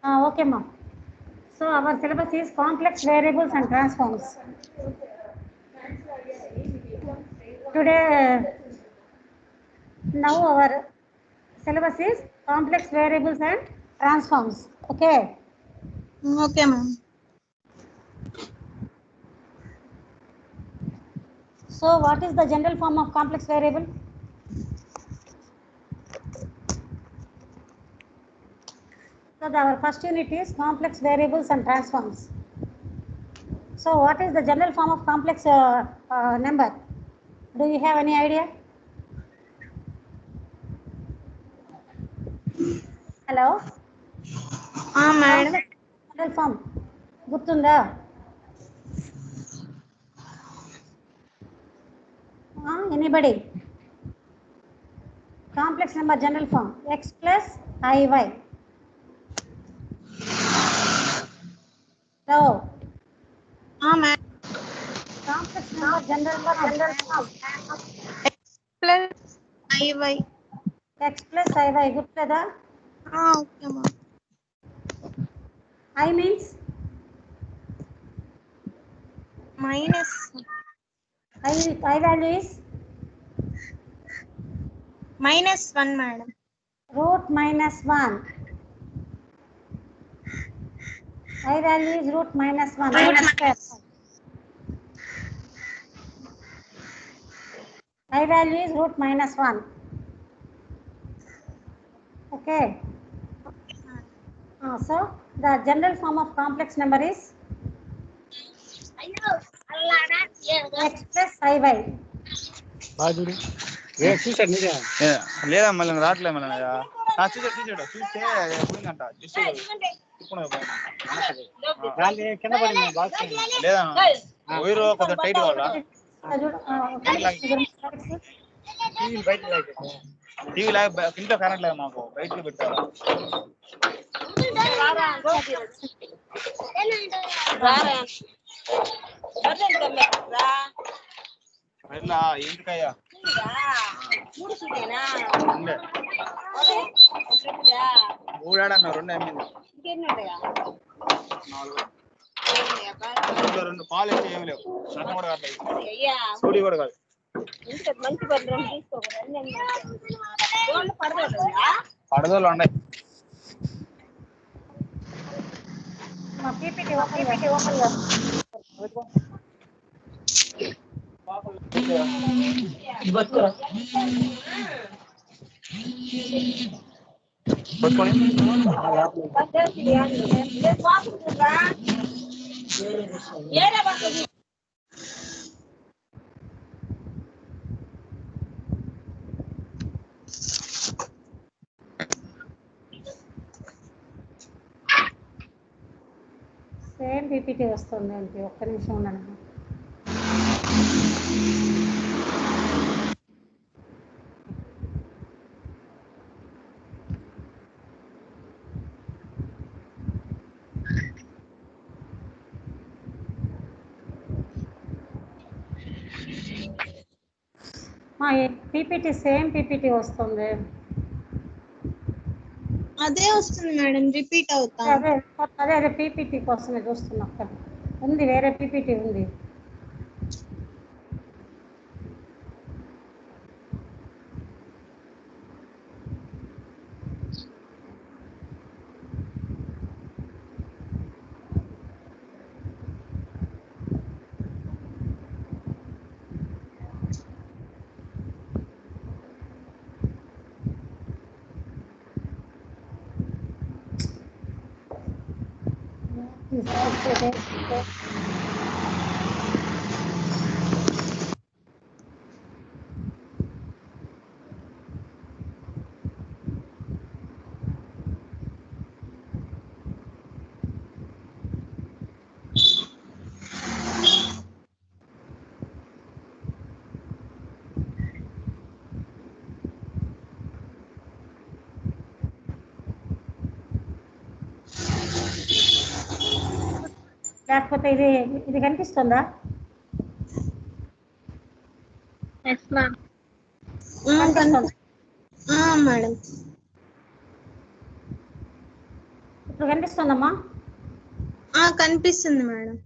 Okay, ma'am. So our syllabus is complex variables and transforms. Today, now our syllabus is complex variables and transforms. Okay. Okay, ma'am. So what is the general form of complex variable? So our first unit is complex variables and transforms. So what is the general form of complex number? Do you have any idea? Hello? Madam. General form. గుర్తుందా? Anybody? Complex number general form x plus iy. So Madam. complex number general form Plus IY. x plus iy. గుర్తులేదా? Okay, ma'am. I means Minus. I value is -1, madam. root minus 1. I value is root minus 1. I value is root minus 1. Okay. So the general form of complex number is x plus iy. లేదా మళ్ళీ రావట్లే మళ్ళీ చూసాడు చూస్తే పోయిందంట లేదా wire కొంచెం tight కావాలా టీవీ లేక ఇంట్లో కరెంట్ లేదు మాకు బయటలో పెట్టారు ఎందుకయ్యా మూడాడన్నా 2 అమ్మింది 4 2 పాలు అయితే ఏమి లేవు సగం కూడా కాదు సూడి కూడా కాదు పడదోళ్ళు ఉన్నాయి మా పీపీటీ ఓపెన్ గా సేమ్ పీపీటీ వస్తుంది అంటే ఒక్క నిమిషం ఉండండి. పీపీటీ సేమ్ పీపీటీ వస్తుంది. అదే వస్తుంది మేడం, రిపీట్ అవుతా. అదే పీపీటీ కోసమే చూస్తున్నా. ఉంది వేరే పీపీటీ ఉంది. లేకపోతే ఇది కనిపిస్తుందా? మేడం ఇప్పుడు కనిపిస్తుందమ్మా? కనిపిస్తుంది మేడం.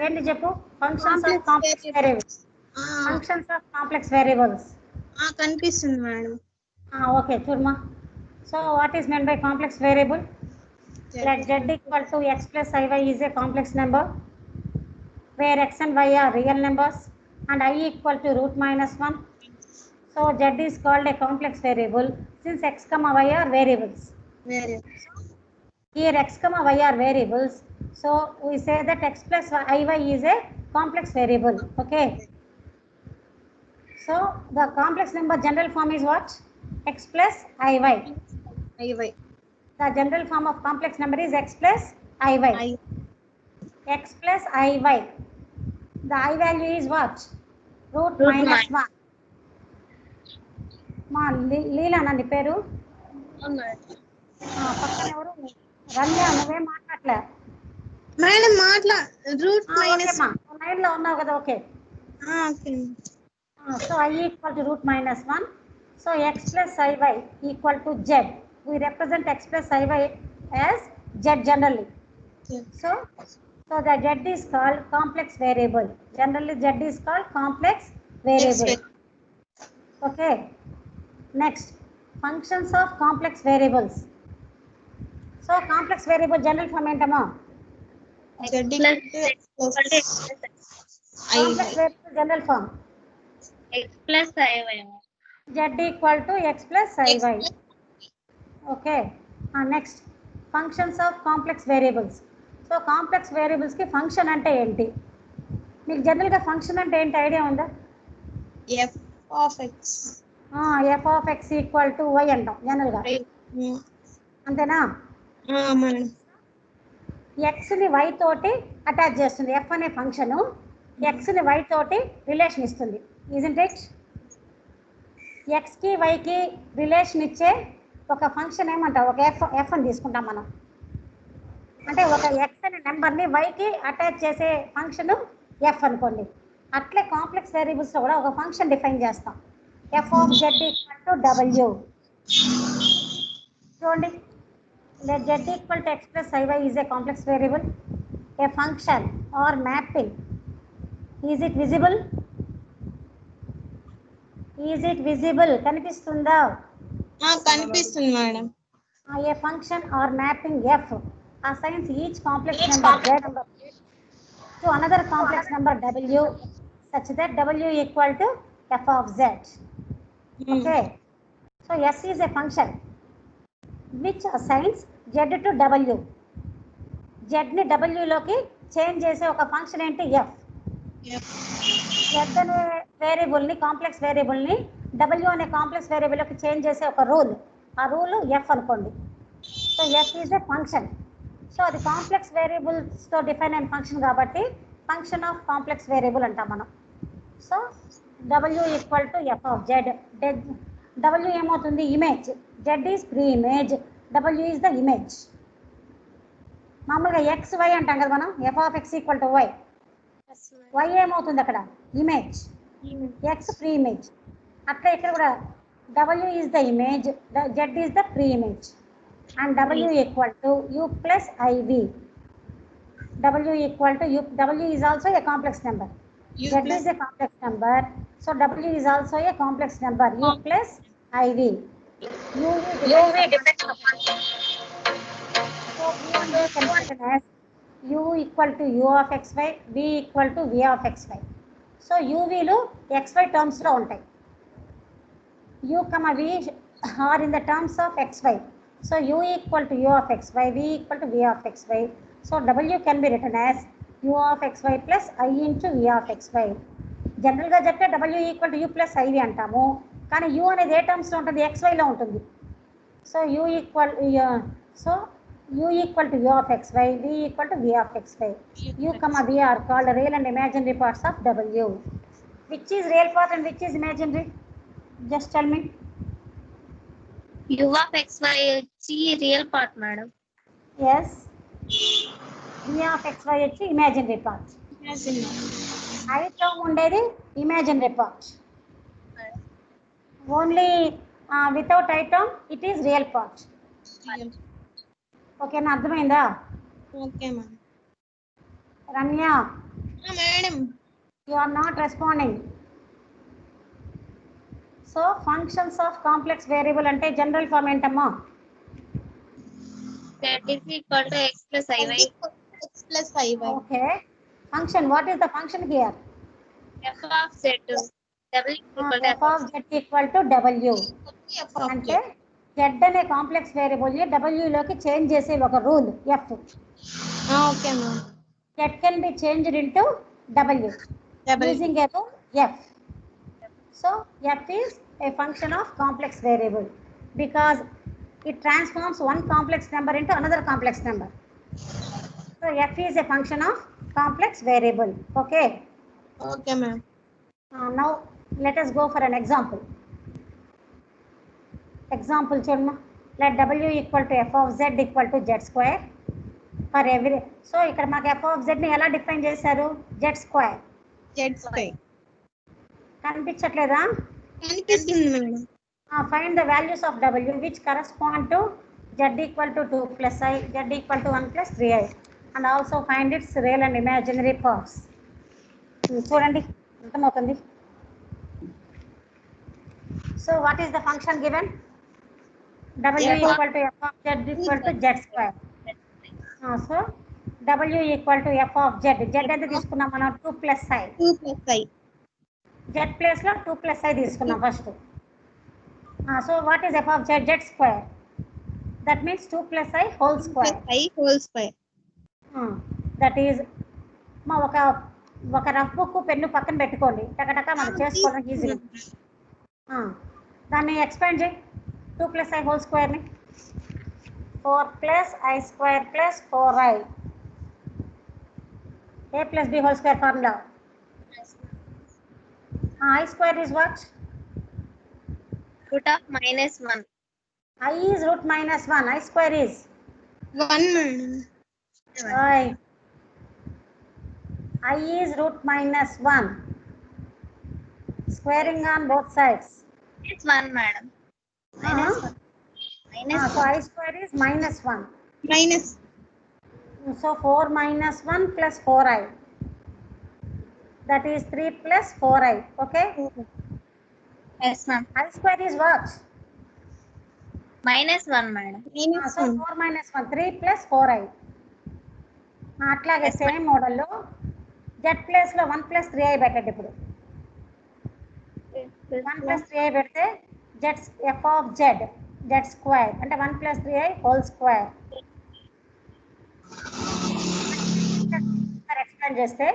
ఏంటి చెప్పు? Functions of Complex complex variables. Variables. Functions of complex variables. కనిపిస్తుంది మేడం. ఓకే చూడమ్మా. So what is meant by complex variable? Let z equal to x plus iy is a complex number where x and y are real numbers and I equal to root minus 1. So z is called a complex variable since x comma y are variables. Here x comma y are variables, so we say that x plus iy is a complex variable. Okay, so the complex number general form is what? X plus iy. The general form of complex number is x plus iy. X plus iy. The I value is what? Root minus 1. మా లీలా నీ పేరు? పక్కన ఎవరు? రమ్య, నువ్వేం మాట్లాడలే madam. Route minus line లో ఉన్నావు కదా? Okay. So I equal to root minus 1. So x plus iy equal to z. We represent x plus iy as z generally. So the z is called complex variable. Generally z is called complex variable. Okay. Next, functions of complex variables. So complex variable general form entama? Complex variable general form x plus iy. z equal to x plus iy. Okay. Next, functions of complex variables. So complex variables ki function ante enti? Meeku general ga function ante enti idea unda? f of x. F of x equal to y అంటాం general గా. అంతేనా? x ని y తోటి attach చేస్తుంది. f అనే function x ని y తోటి relation ఇస్తుంది. isn't it? x కి y కి రిలేషన్ ఇచ్చే ఒక ఫంక్షన్ ఏమంటాం? ఒక f అని తీసుకుంటాం మనం. అంటే ఒక x అనే నెంబర్ని y కి అటాచ్ చేసే ఫంక్షన్ f అనుకోండి. అట్లే కాంప్లెక్స్ వేరియబుల్స్ లో కూడా ఒక ఫంక్షన్ డిఫైన్ చేస్తాం. f of z equal to w. చూడండి, let z equal to x plus iy is a complex variable. A function or mapping. Is it visible? Is it visible? కనిపిస్తుందా? కనిపిస్తుంది madam. A function or mapping f assigns each complex number z to another complex number w such that w equal to f of z. Okay, so s is a function which assigns z to w. z ని w లోకి change చేసే ఒక function ఏంటి? f. z అనే variable ని, complex variable ని w అనే complex variable లోకి చేంజ్ చేసే ఒక రూల్, ఆ రూల్ f అనుకోండి. So f is a function. So అది కాంప్లెక్స్ వేరియబుల్స్ తో డిఫైన్ అయిన ఫంక్షన్ కాబట్టి ఫంక్షన్ ఆఫ్ కాంప్లెక్స్ వేరియబుల్ అంటాం మనం. So w equal to f of z. w ఏమవుతుంది? Image. z is pre image, w is the image. మామూలుగా x y అంటాం కదా మనం, f of x equal to y. y ఏమవుతుంది అక్కడ? ఇమేజ్. x pre image. అట్లా ఇక్కడ కూడా w is the image, z is the pre image. And w equal to u plus iv. W equal to u. W is also a complex number. Z is a complex number. So w is also a complex number. U plus iv. UV depends upon. So UV can be written as u equal to u of xy, v equal to v of xy. So UV లు xy terms లో ఉంటాయి. U, v are in the terms of xy. So u equal to u of xy, v equal to v of xy. So w can be written as u of xy plus I into v of xy. General గా చెప్తే w equal to u plus iv అంటాము, కానీ u అనేది ఏ terms లో ఉంటుంది? xy లో ఉంటుంది. So u equal to u of xy, v equal to v of xy. u, v are called real and imaginary parts of w. Which is real part and which is imaginary? Just tell me. u of xy వచ్చి real part madam. Yes. v of xy వచ్చి imaginary part. I term ఉండేది imaginary part. Only without I term it is real part. ఓకేనా, అర్థమైందా? Okay ma'am. Ramya, madam you are not responding. So functions of complex variable అంటే general form ఏంటమ్మా? Z is equal to x plus iy. x plus iy. Okay, function, what is the function here? F of z. W is equal to f of z equal to w. f of అంటే z అనే complex variable ని w లోకి change చేసే ఒక rule f. Okay ma'am. z can be changed into w using a rule f. So f is a function of complex variable because it transforms one complex number into another complex number. So f is a function of complex variable. Okay. Okay ma'am. Now let us go for an example. Example chudma, let w equal to f of z equal to z square for every. So ఇక్కడ మాకు f of z ని ఎలా define చేశారు? z square. z square. కనిపించట్లేదా? కనిపిస్తుంది madam. Find the values of w which correspond to z equal to 2 plus I, z equal to 1 plus 3i, and also find its real and imaginary parts. చూడండి, అర్థమవుతుంది. So what is the function given? w equal to f of z equal to z square. So w equal to f of z, z ఎంత తీసుకున్నాం మనం? 2 plus I. 2 plus i. z place లో 2 plus I తీసుకున్నాం first. So what is f of z? Z square. That means 2 plus I whole square. i whole square. That is మా ఒక rough book pen పక్కన పెట్టుకోండి, టకటక మనం చేసుకోవడం ఈజీగా. దాన్ని ఎక్స్పాండ్ చేయి, 2 plus I whole square ని 4 plus I square plus 4i. a plus b whole square formula. I square is what? Root of -1. I is root minus 1. I square is 1 madam. I is root minus 1. Squaring on both sides. It's 1 madam. -1. So I square is minus 1. Minus. So 4 minus 1 plus 4i. That is 3 plus 4i. Okay. Yes ma'am. I square is what? -1 madam. So 4 minus 1, 3 plus 4i. అట్లాగే same మోడల్లో z place లో 1 plus 3i పెట్టండి. ఇప్పుడు 1 plus 3i పెడితే f of z, z square అంటే 1 plus 3i whole square. Explain చేస్తే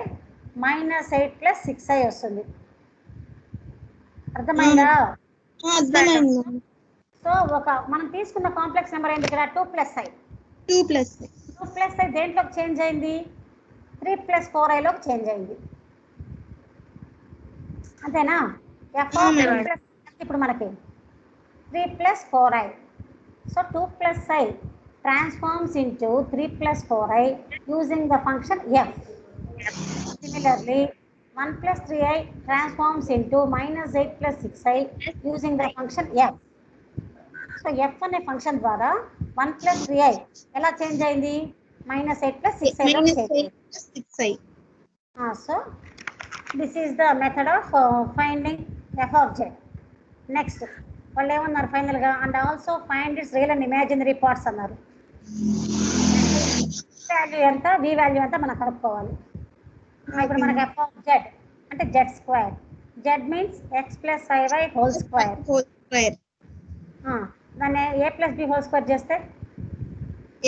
-8 plus 6i వస్తుంది. అర్థమైందా? అర్థమైంది. సో మనం తీసుకున్న కాంప్లెక్స్ నెంబర్ ఏంటి ఇక్కడ? 2 plus I. 2 plus i. 2 plus I దేంట్లోకి change అయింది? 3 plus 4i లోకి చేంజ్ అయింది. అంతేనా? f of 3 plus ఇప్పుడు మనకి 3 plus 4i. So 2 plus I transforms into 3 plus 4i using the function f. Similarly, 1 plus 3i transforms into -8 plus 6i using the function f. So f అనే function ద్వారా 1 plus 3i ఎలా change అయింది? -8 plus 6i లో change అయింది. 6i. So this is the method of finding f of z. Next వాళ్ళు ఏమన్నారు final గా? And also find its real and imaginary parts అన్నారు. వాల్యూ ఎంత, v వాల్యూ ఎంత మనం కనుక్కోవాలి. ఇప్పుడు మనకి f of z అంటే z square. z means x plus iy whole square. Whole square. దాన్ని a plus b whole square చేస్తే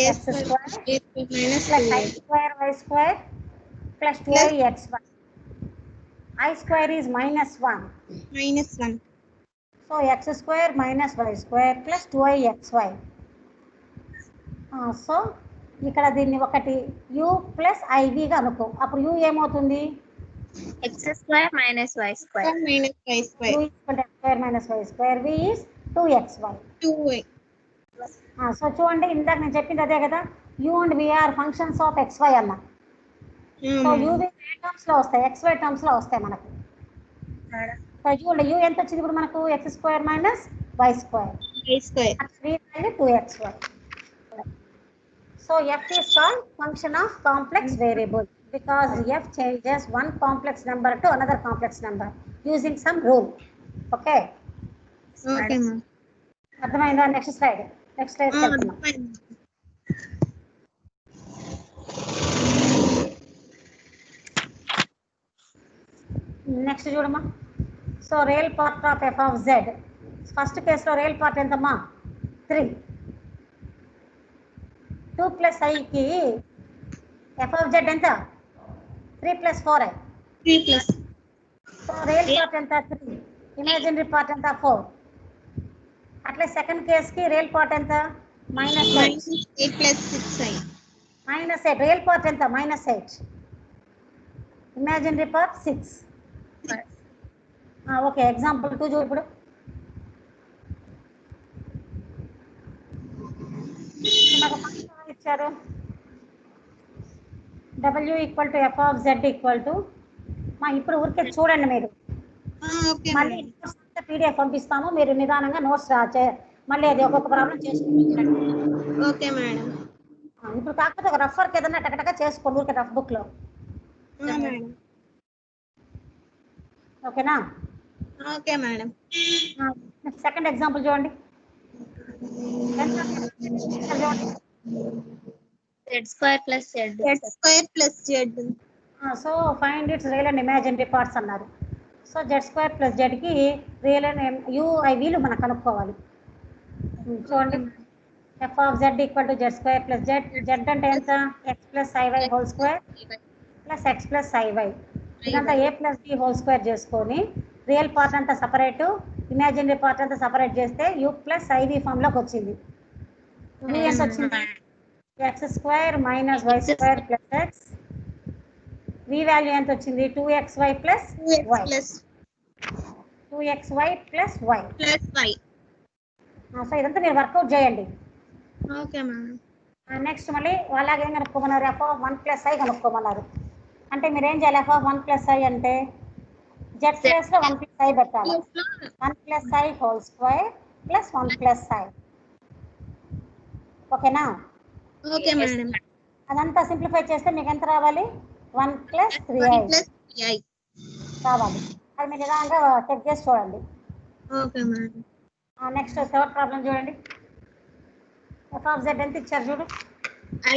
a x square minus plus i 2i. square y square plus 2i xy. I square is -1. Minus 1. So x square minus y square plus 2i xy. So ఇక్కడ దీన్ని ఒకటి u plus iv గా అనుకో. అప్పుడు u ఏమవుతుంది? X square minus y square. Minus y square. u equal to x square minus y square. v is 2xy. 2y. So చూడండి, ఇందాక నేను చెప్పింది అదే కదా, u and v are functions of xy అన్న. సో u v ఏ terms లో వస్తాయి? xy terms లో వస్తాయి మనకు. సో చూడండి, u ఎంత వచ్చింది ఇప్పుడు మనకు? x square minus y square. Y square. v value 2xy. So f is called function of complex variable because f changes one complex number to another complex number using some rule. Okay. Okay, ma'am. అర్థమైందా? Next slide వెళ్తున్నాం. Next చూడమ్మా. So real part of f of Z, first కేసులో real part ఎంతమ్మా? 3. 2 plus ఐకి F of Z ఎంత? 3 plus 4i. 3 plus. So real part ఎంత? 3. Imaginary part ఎంత? 4. అట్లే సెకండ్ కేసుకి రియల్ పార్ట్ ఎంత? -8. -8 plus 6i. -8. రియల్ పార్ట్ ఎంత? -8. Imaginary part 6. ఓకే, ఎగ్జాంపుల్ 2 చూడు. ఇప్పుడు నాకు ఫంక్షన్ ఇచ్చారు w equal to f of z equal to, ఇప్పుడు ఊరికే చూడండి మీరు. Okay, మళ్ళీ madam. పీడిఎఫ్ పంపిస్తాము, మీరు నిదానంగా నోట్స్ మళ్ళీ అది ఒక్కొక్క ప్రాబ్లం చేసుకుంటారు. Okay, madam. ఇప్పుడు కాకపోతే ఒక రఫ్ వర్క్ ఏదన్నా టకటగా చేసుకోండి ఊరికే రఫ్ బుక్ లో. Madam. ఓకేనా? Okay, madam. సెకండ్ ఎగ్జాంపుల్ చూడండి. Z square plus Z. Z square plus Z. So find its real and imaginary parts అన్నారు. సో జెడ్ స్క్వేర్ ప్లస్ జెడ్కి రియల్ అండ్ యుఐవిలు మనం కనుక్కోవాలి. చూడండి, f of z equal to z square plus z. Z అంటే ఎంత? X plus i y whole square plus x plus i y. ఇదంతా a plus b whole square చేసుకొని రియల్ పార్ట్ అంతా సపరేటు, ఇమాజినరీ పార్ట్ అంతా సపరేట్ చేస్తే యూ ప్లస్ ఐవి ఫామ్లోకి వచ్చింది. U ఎంత వచ్చింది? X square minus y square plus x. V value ఎంత వచ్చింది? 2xy plus 2x y. plus 2xy plus y. plus y. So ఇదంతా మీరు వర్కౌట్ చేయండి. Okay, madam. నెక్స్ట్ మళ్ళీ వాళ్ళకి ఏం కనుక్కోమన్నారు? ఎఫ్ ఆఫ్ 1 ప్లస్ ఐ కనుక్కోమన్నారు. అంటే మీరు ఏం చేయాలి? ఎఫ్ ఆఫ్ 1 ప్లస్ ఐ అంటే జెడ్ ప్లేస్లో 1 ప్లస్ ఐ పెట్టాలి. 1 plus i whole square plus 1 plus i. ఓకేనా? Okay, madam. అదంతా సింప్లిఫై చేస్తే మీకు ఎంత రావాలి? 1 ప్లస్ 3i 1 plus 3i. రావాలి. అది మీరు నిదానంగా చెక్ చేసి చూడండి. Okay, madam. Next third problem చూడండి. ఎఫ్ ఆఫ్ జెడ్ ఎంత ఇచ్చారు చూడు.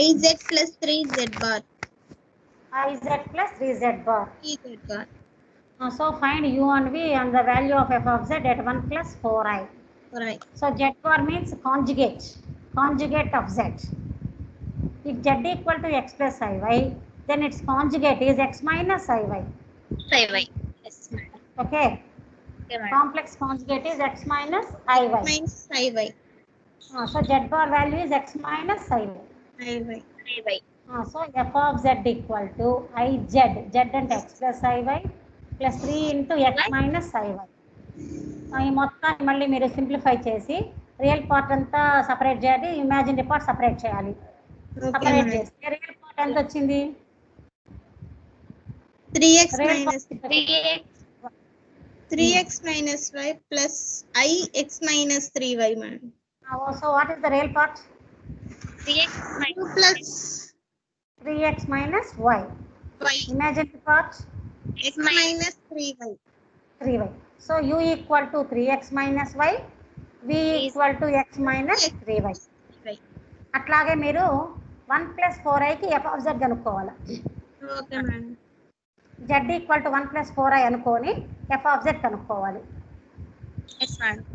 iz plus 3z bar. iz plus 3z bar. 3z bar. So find u and v and the value of f of z at 1 plus 4i. Right. So z bar means conjugate of z. If z equal to x plus iy, then its conjugate is x minus iy. Y. Yes, madam. Okay. Okay, madam. Complex conjugate is x minus iy. Minus iy. So z bar value is x minus iy. Iy. Y. So f of z equal to iz, z and x plus iy plus 3 into x minus iy. ఈ మొత్తాన్ని మళ్ళీ మీరు simplify చేసి real part అంతా separate చేయాలి, imaginary part separate చేయాలి. Separate చేస్తే real part ఎంత వచ్చింది? 3x Real minus 3x minus y plus ix minus 3y, madam. So what is the real part? 3x 2 minus plus 3x minus y. y. Imaginary part X minus 3y. 3y. So u equal to 3x minus y, v equal to x minus 3y. అట్లాగే మీరు 1 plus 4iకి f of z కనుక్కోవాలి. Okay, madam. z equal to 1 plus 4i అనుకొని f of z కనుక్కోవాలి. Yes, madam.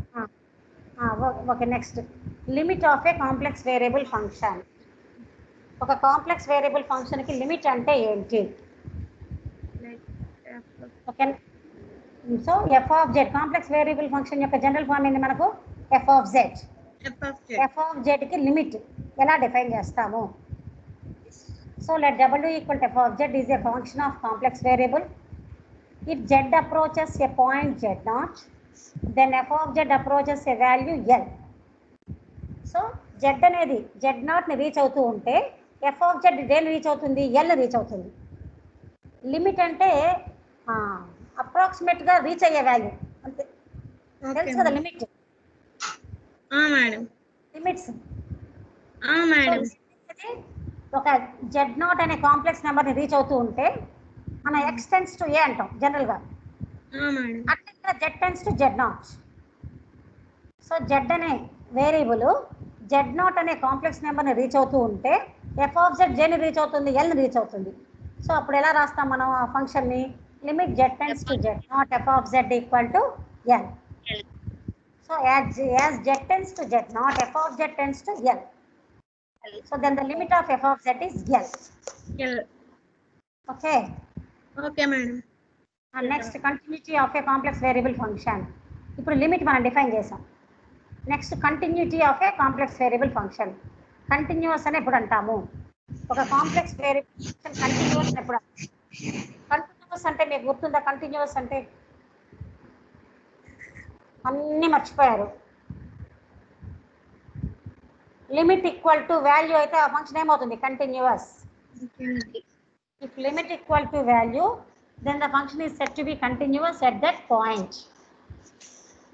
Okay, next limit of a complex variable function. ఒక complex variable ఫంక్షన్కి limit అంటే ఏంటి? Okay, so f of z complex variable function యొక్క general form ఏంటి మనకు? F of z. F of z. F of జెడ్కి limit ఎలా define చేస్తాము? So let w equal to f of z is a function of complex variable. If z approaches a point z naught, then f of Z approaches A value L. So Z అనేది Z నాట్ని reach అవుతూ ఉంటే F of Z దేని reach అవుతుంది? L reach అవుతుంది. Limit అంటే అప్రాక్సిమేట్గా reach అయ్యే value అంతే. తెలుసు కదా లిమిట్? Madam. Limits Madam. ఏంటిది ఒక జెడ్ నాట్ అనే కాంప్లెక్స్ నెంబర్ని రీచ్ అవుతూ ఉంటే మనం ఎక్స్ టెన్స్ టు ఏ అంటాం జనరల్గా. అట్లా ఇక్కడ Z tends to Z not. So Z అనే వేరియబుల్ జెడ్ నాట్ అనే కాంప్లెక్స్ నెంబర్ని రీచ్ అవుతూ ఉంటే ఎఫ్ ఆఫ్ జెడ్ జేని రీచ్ అవుతుంది, ఎల్ని రీచ్ అవుతుంది. సో అప్పుడు ఎలా రాస్తాం మనం ఆ ఫంక్షన్ని? Limit Z tends to Z not F of z equal to L. So as Z tends to Z not F of Z tends to L. So then the limit of f of z is L. L. Okay. Okay, madam. And next, continuity of a complex variable function. ఇప్పుడు limit మనం define చేసాం. Next continuity of a complex variable function. Continuous అని ఎప్పుడు అంటాము? ఒక complex variable function continuous అని ఎప్పుడు అంటాము? కంటిన్యూస్ అంటే మీకు గుర్తుందా? కంటిన్యూస్ అంటే అన్నీ మర్చిపోయారు. లిమిట్ ఈక్వల్ టు వాల్యూ అయితే ఆ ఫంక్షన్ ఏమవుతుంది? Continuous. If limit equal to value then the function is said to be continuous at that point.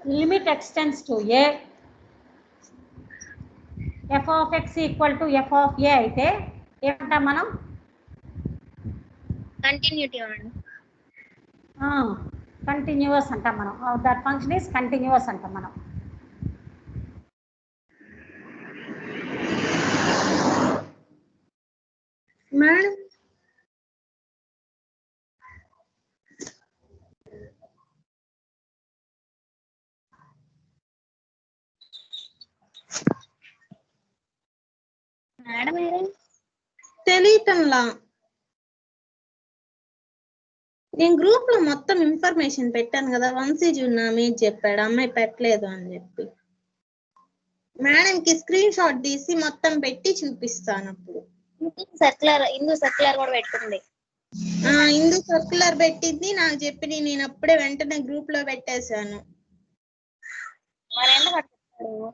Limit extends to a, f of x equal to f of a అయితే ఏమంటాం మనం? Continuity madam. Continuous అంటాం మనం. That function is continuous అంటాం మనం. Madam madam తెలియటంలా. నేను group లో మొత్తం ఇన్ఫర్మేషన్ పెట్టాను కదా, వంశీజీ నామే చెప్పాడు అమ్మాయి పెట్టలేదు అని చెప్పి. మేడం కి స్క్రీన్ షాట్ తీసి మొత్తం పెట్టి చూపిస్తాను. అప్పుడు ఇందు సర్క్యులర్ కూడా పెట్టింది. ఇందు సర్క్యులర్ పెట్టింది నాకు చెప్పి నేను అప్పుడే వెంటనే గ్రూప్ లో పెట్టేశాను. మరి ఎందుకు అట్లా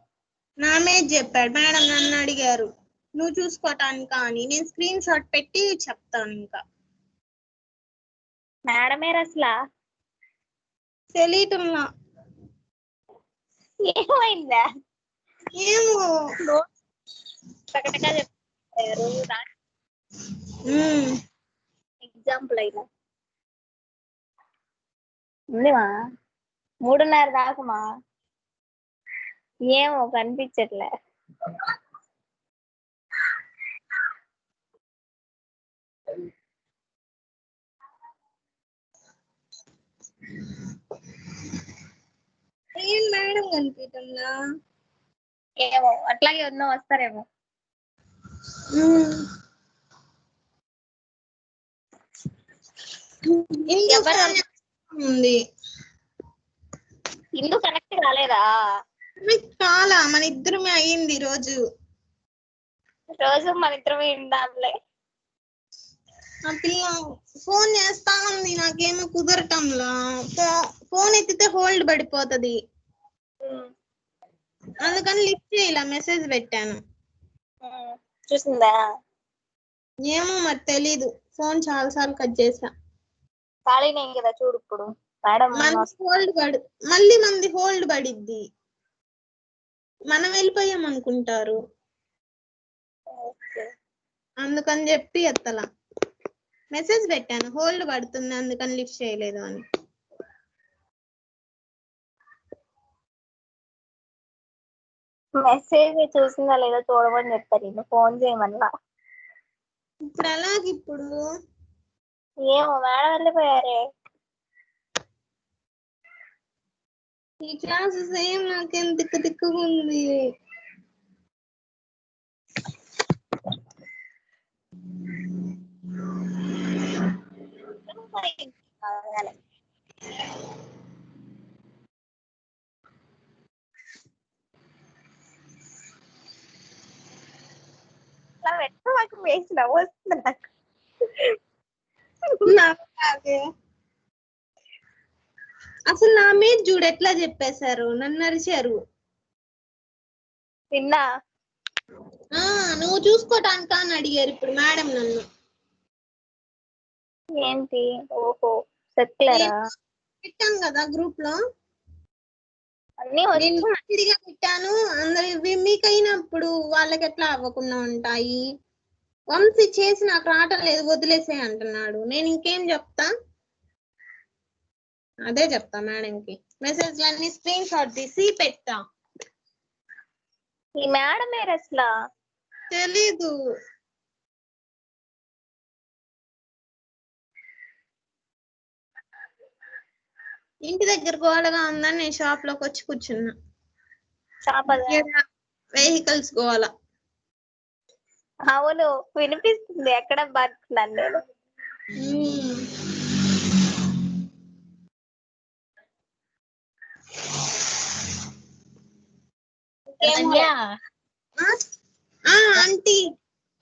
నామే చెప్పాడు. మేడం నన్ను అడిగారు నువ్వు చూసుకోవటానికి అని, నేను స్క్రీన్ షాట్ పెట్టి చెప్తాను. ఇంకా మేడమే అసలు తెలియటంలా ఏమైందా? ఏమో టకటకా చెప్పారు. ఎగ్జాంపుల్ అయినా ఉందిమా 3:30 దాకమా ఏమో కనిపించట్లే. ఏం మేడం కనిపించట్లా. ఏమో అట్లాగే ఉందో వస్తారేమో. ఉంది ఇందు కనెక్ట్ కాలేదా? చాలా మన ఇద్దరమే అయ్యింది రోజు మన ఇద్దరమే ఉండాలే. ఆ పిల్ల ఫోన్ చేస్తా ఉంది, నాకేమో కుదరటంలా. ఫోన్ ఎత్తితే హోల్డ్ పడిపోతది, అందుకని లిఫ్ట్ చేయాల. మెసేజ్ పెట్టాను. చూసిందా? ఏమో మరి తెలీదు. ఫోన్ చాలా సార్లు కట్ చేసా. ఖాళీనే కదా చూడు. ఇప్పుడు మేడం మళ్ళీ మంది హోల్డ్ పడిద్ది, మనం వెళ్ళిపోయాం అనుకుంటారు. అందుకని చెప్పి ఎత్తలా. మెసేజ్ పెట్టాను హోల్డ్ పడుతుంది అందుకని లిఫ్ట్ చేయలేదు అని. మెసేజ్ చూసిందా లేదా చూడమని చెప్తారు. ఫోన్ చేయమన్నా. ఇప్పుడు ఎలాగిప్పుడు? ఏమో మేడం వెళ్ళిపోయారే. ఈ క్లాస్ సేమ్ నాకేం తిక్కు తిక్కుగా ఉంది. వేసిన వస్తుంది నాకు. అసలు నా మీద చూడు ఎట్లా చెప్పేశారు, నన్ను అరిచారు. విన్నా నువ్వు చూసుకోటానికా అని అడిగారు ఇప్పుడు మేడం నన్ను. ఏంటి? ఓహో సర్క్యులరా పెట్టాం కదా గ్రూప్ లో, అన్ని తిరిగా పెట్టాను. అందరు మీకైనప్పుడు వాళ్ళకి ఎట్లా అవ్వకుండా ఉంటాయి? వంశీ చేసి నాకు రావటం లేదు వదిలేసే అంటున్నాడు. నేను ఇంకేం చెప్తా? అదే చెప్తా మేడంకి. మెసేజ్లన్నీ స్క్రీన్ షాట్ తీసి పెట్టా. ఈ మేడం పేరు అసలు తెలీదు. ఇంటి దగ్గర గోడగా ఉందని నేను షాప్ లోకి వచ్చి కూర్చున్నా. వెహికల్స్ గోల. అవును వినిపిస్తుంది. ఎక్కడ బతుకున్నాను నేను. ఆంటీ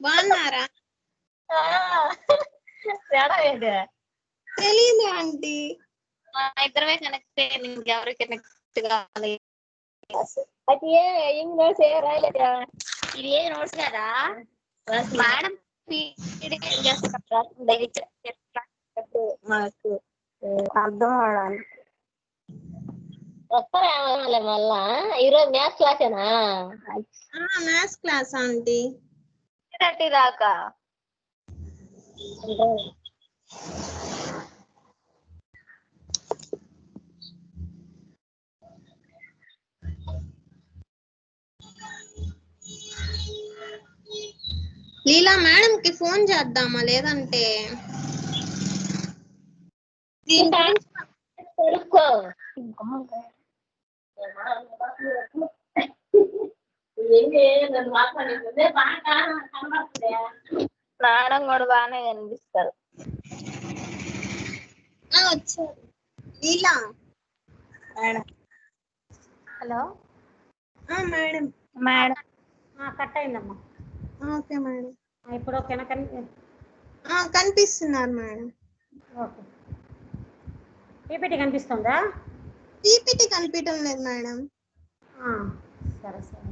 బాగున్నారా? తెలీదు ఆంటీ. ఇద్దరమే కనెక్ట్ అయ్యింది. ఇంకెవరు కనెక్ట్ కావాలి. అది ఏ నోట్స్ ఏ రాయలేదా? ఇది ఏ నోట్స్ కదా మేడం మాకు అర్థం అవడానికి వస్తారా మళ్ళా. ఈరోజు మ్యాథ్స్ క్లాసేనా? Maths class aunty. 30 దాకా. లీలా మేడం కి ఫోన్ చేద్దామా లేదంటే తెలుసుకో. మేడం కూడా బాగానే కనిపిస్తారు. వచ్చారు Leela. Hello madam. Madam cut అయిందమ్మా. Okay madam. ఇప్పుడు ఓకేనా? కనిపిస్తున్నారు మేడం. ఓకే. పీపీటీ కనిపిస్తుందా? పీపీటీ కనిపించడం లేదు మేడం. సరే సరే.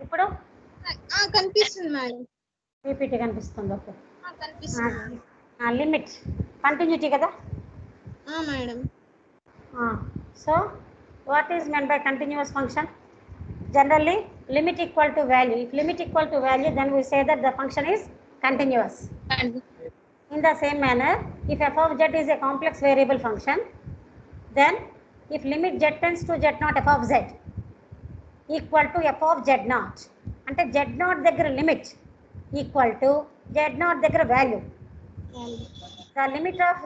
ఇప్పుడు కనిపిస్తుంది మేడం. పీపీటీ కనిపిస్తుంది. ఓకే. కనిపిస్తుంది. లిమిట్ కంటిన్యూటీ కదా madam. So what is meant by continuous function? Generally limit equal to value. If limit equal to value, then we say that the function is continuous. In the same manner, if f of z is a complex variable function, then if limit z tends to z naught f of z equal to f of z naught, ante z naught దగ్గర limit equal to z naught దగ్గర value, the limit of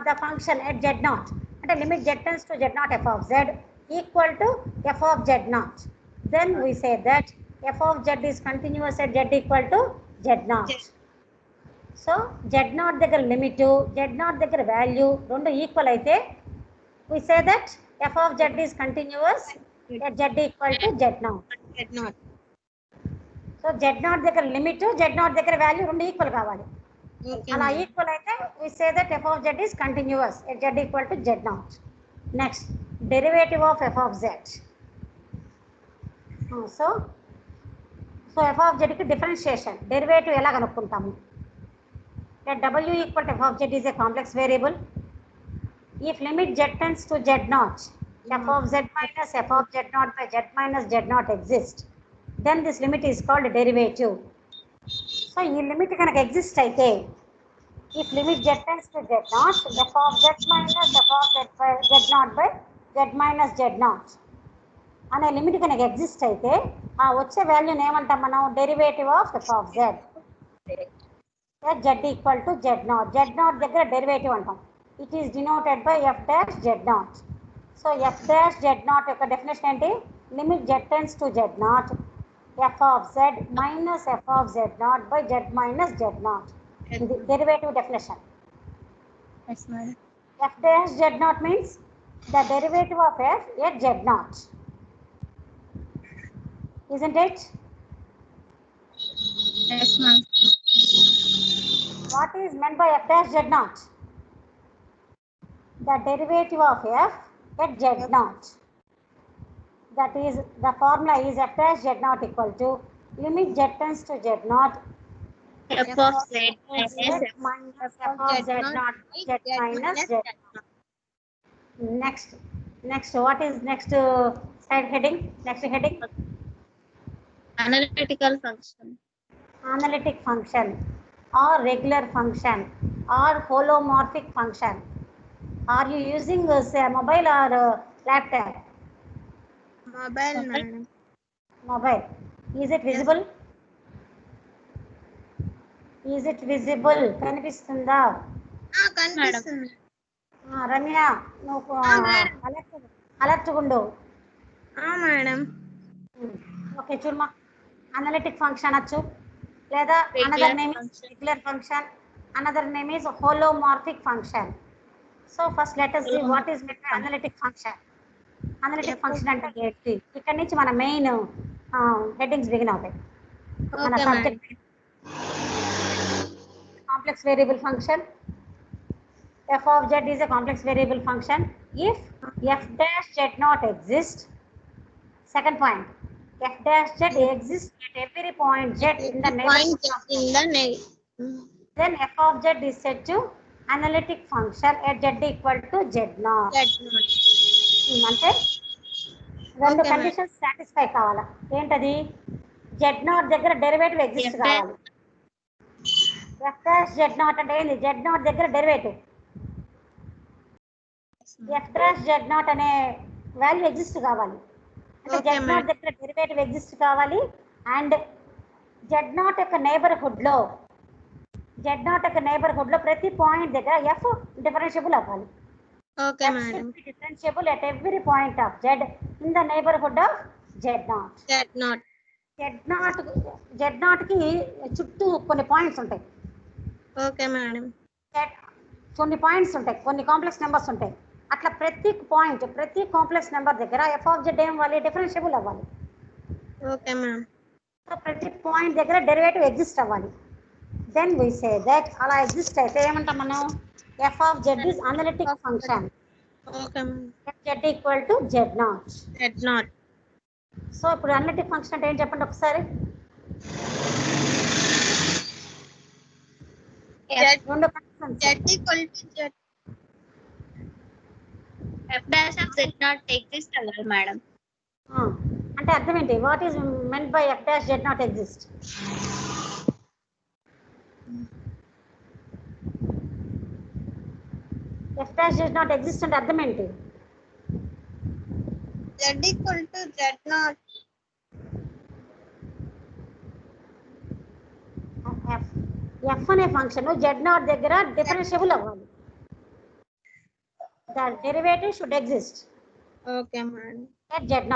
the function at z naught, ante limit z tends to z naught f of z equal to f of z naught, then we say that f of z is continuous at z equal to z naught. So z naught దగ్గర limit, z naught దగ్గర value రెండు equal అయితే we say that f of z is continuous at z equal to z naught. So z naught దగ్గర limit, z naught దగ్గర value రెండు equal కావాలి. అలా equal అయితే we say that f of z is continuous at z equal to z naught. Next, derivative of f of z. So f of z కి differentiation derivative ఎలా కనుక్కుంటాము? Let w equal to f of z is a complex variable. If limit z tends to z naught, f of z minus f of z naught by z minus z naught exists, then this limit is called derivative. So ఈ limit కనుక exist అయితే, if limit z tends to z naught, f of z minus f of z naught by z minus z naught అనే limit కనుక exist అయితే, ఆ వచ్చే వాల్యూని ఏమంటాం మనం? Derivative of f of z at z equal to z naught. Z naught దగ్గర derivative అంటాం. It is denoted by f dash z naught. So f dash z naught యొక్క డెఫినేషన్ ఏంటి? Limit z tends to z naught, f of z minus f of z naught by z minus z naught. ఇది derivative definition. Yes, madam. F dash z naught means the derivative of f at z naught. Isn't it? Yes, ma'am. What is meant by f dash z naught? The derivative of f at z naught. That is, the formula is f dash z naught equal to limit z tends to z naught, F of z minus minus f of z naught z minus z naught. Next, what is next slide heading? Next heading. Analytical function. Analytic function or regular function or holomorphic function. Are you using say mobile or laptop? Mobile madam. Mobile. Is it visible? Is it visible? కనిపిస్తుందా? కనిపిస్తుంది. రమ్య నువ్వు madam. Alert ఉండు. Madam. Okay చూడమా, analytic function వచ్చు లేదా another name is regular function, another name is holomorphic function. So first let us see what is meant by analytic function. Analytic function అంటే ఏంటి? ఇక్కడ నుంచి మన మెయిన్ హెడ్డింగ్స్ బిగిన్ అవుతాయి. మన subject complex variable function. f of z is a complex variable function if f dash z not exist. Second point, f dash z exists at every point z in the neighborhood. Then f of z is set to analytic function at z equal to z naught. అంటే రెండు conditions satisfy కావాలా. ఏంటది? z naught దగ్గర derivative exist కావాలి. f dash z naught అంటే ఏంది? z naught దగ్గర derivative f dash z naught అనే వాల్యూ ఎగ్జిస్ట్ కావాలి. అంటే z naught దగ్గర డెరివేటివ్ ఎగ్జిస్ట్ కావాలి. అండ్ z naught యొక్క నైబర్హుడ్ లో ప్రతి పాయింట్ దగ్గర f డిఫరెన్షియబుల్ అవ్వాలి. Okay madam. Differentiable at every point of z in the neighborhood of z naught. z naught కి చుట్టూ కొన్ని పాయింట్స్ ఉంటాయి. Okay madam. కొన్ని పాయింట్స్ ఉంటాయి, కొన్ని కాంప్లెక్స్ నెంబర్స్ ఉంటాయి. అట్లా ప్రతి పాయింట్, ప్రతి కాంప్లెక్స్ నెంబర్ దగ్గర f of z ఏం అవ్వాలి? డిఫరెన్షియబుల్ అవ్వాలి. Okay ma'am. సో ప్రతి పాయింట్ దగ్గర డెరివేటివ్ ఎగ్జిస్ట్ అవ్వాలి. దెన్ వి సే దట్ అలా ఎగ్జిస్ట్ అయితే ఏమంటాం మనం? f of z is analytic function. Okay ma'am. z equal to z naught. z0. So ఇప్పుడు అనలిటిక్ ఫంక్షన్ అంటే ఏం చెప్పండి ఒకసారి? రెండు functions z equal to z. f dash of z not exist అవ్వాలి మేడం. అంటే అర్థం ఏంటి? What is meant by f dash z not exist? f dash z not exist అంటే అర్థం ఏంటి? z equal to z0. f అనే function z0 దగ్గర differentiable అవ్వాలి. The derivative should exist. Okay, madam. At z0,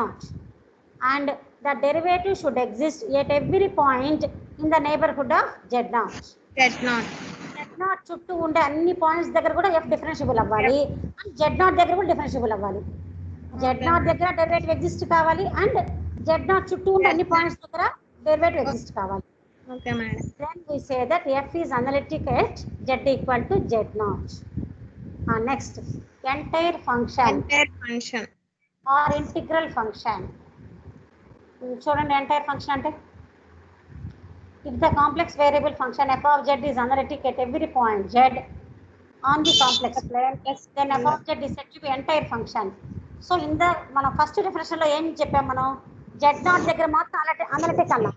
and the derivative should exist at every point in the neighborhood of z0. z0 చుట్టూ ఉండే అన్ని points దగ్గర కూడా f differentiable అవ్వాలి, and z0 దగ్గర కూడా డిఫరెన్షియబుల్ అవ్వాలి. z0 దగ్గర డెరివేటివ్ ఎగ్జిస్ట్ కావాలి, అండ్ z0 చుట్టూ ఉండే అన్ని పాయింట్స్ దగ్గర డెరివేటివ్ ఎగ్జిస్ట్ కావాలి. Okay, madam. Then we say that f is analytic at z equal to z0. Next, entire function or integral function. చూడండి, ఎంటైర్ ఫంక్షన్ అంటే if the complex variable function f of z is analytic at every point z on the complex plane, then f of z is said to be entire function. So in the మనం first definition లో ఏం చెప్పాం? మనం z0 దగ్గర మాత్రం analytic అన్నాం.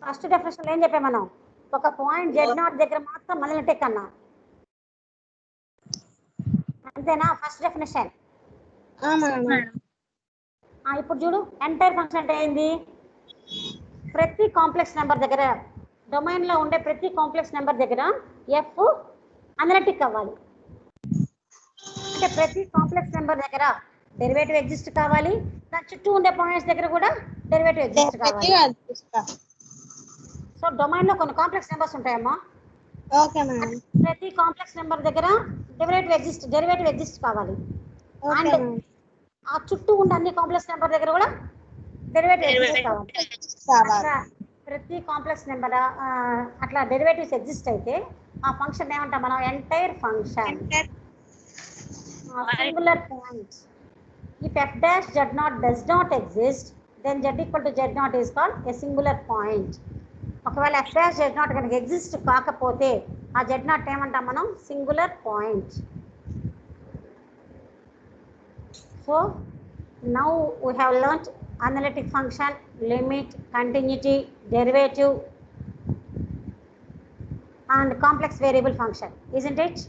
First definition లో ఏం చెప్పాం? మనం ఒక పాయింట్ z0 దగ్గర మాత్రం అనలిటిక్ అన్నాం. అంతేనా? First definition. ఇప్పుడు చూడు, ఎంటైర్ ఫంక్షన్ అంటే ఏంది? ప్రతి కాంప్లెక్స్ నెంబర్ దగ్గర, డొమైన్ లో ఉండే ప్రతి కాంప్లెక్స్ నెంబర్ దగ్గర ఎఫ్ అనలిటిక్ అవ్వాలి. అంటే ప్రతి కాంప్లెక్స్ నెంబర్ దగ్గర డెరివేటివ్ ఎగ్జిస్ట్ కావాలి, దాని చుట్టూ ఉండే పాయింట్స్ దగ్గర కూడా డెరివేటివ్ ఎగ్జిస్ట్ కావాలి. సో డొమైన్ లో కొన్ని కాంప్లెక్స్ నెంబర్స్ ఉంటాయమ్మా. Okay madam. ప్రతి కాంప్లెక్స్ నెంబర్ దగ్గర డెరివేటివ్ ఎగ్జిస్ట్ కావాలి, అండ్ ఆ చుట్టూ ఉండే అన్ని కాంప్లెక్స్ నెంబర్ దగ్గర కూడా డెరివేటివ్ ఎగ్జిస్ట్ కావాలి. ప్రతి కాంప్లెక్స్ నెంబర్ అట్లా డెరివేటివ్స్ ఎగ్జిస్ట్ అయితే ఆ ఫంక్షన్ ఏమంటాం మనం? Entire function. Singular point. If f dash z0 does not exist, then z equal to z0 is called a singular point. ఒకవేళ f dash z0 కనుక exist కాకపోతే ఆ z0 ఏమంటాం మనం? Singular point. So now we have learnt analytic function, limit, continuity, derivative, and complex variable function, isn't it?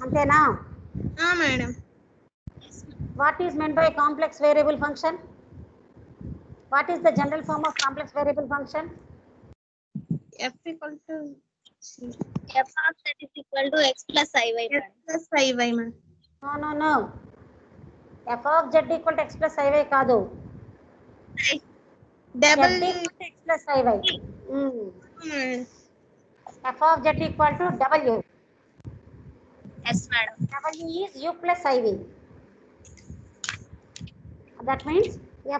Antena? Madam. What is meant by complex variable function? What is the general form of complex variable function? F equal to F of z is equal to x plus iy. x plus iy, ma'am. No. F of z equal to x plus iy కాదు. Double. Z equal to x plus iy. Madam. F of z equal to w. Yes, madam. W is u plus iv. That means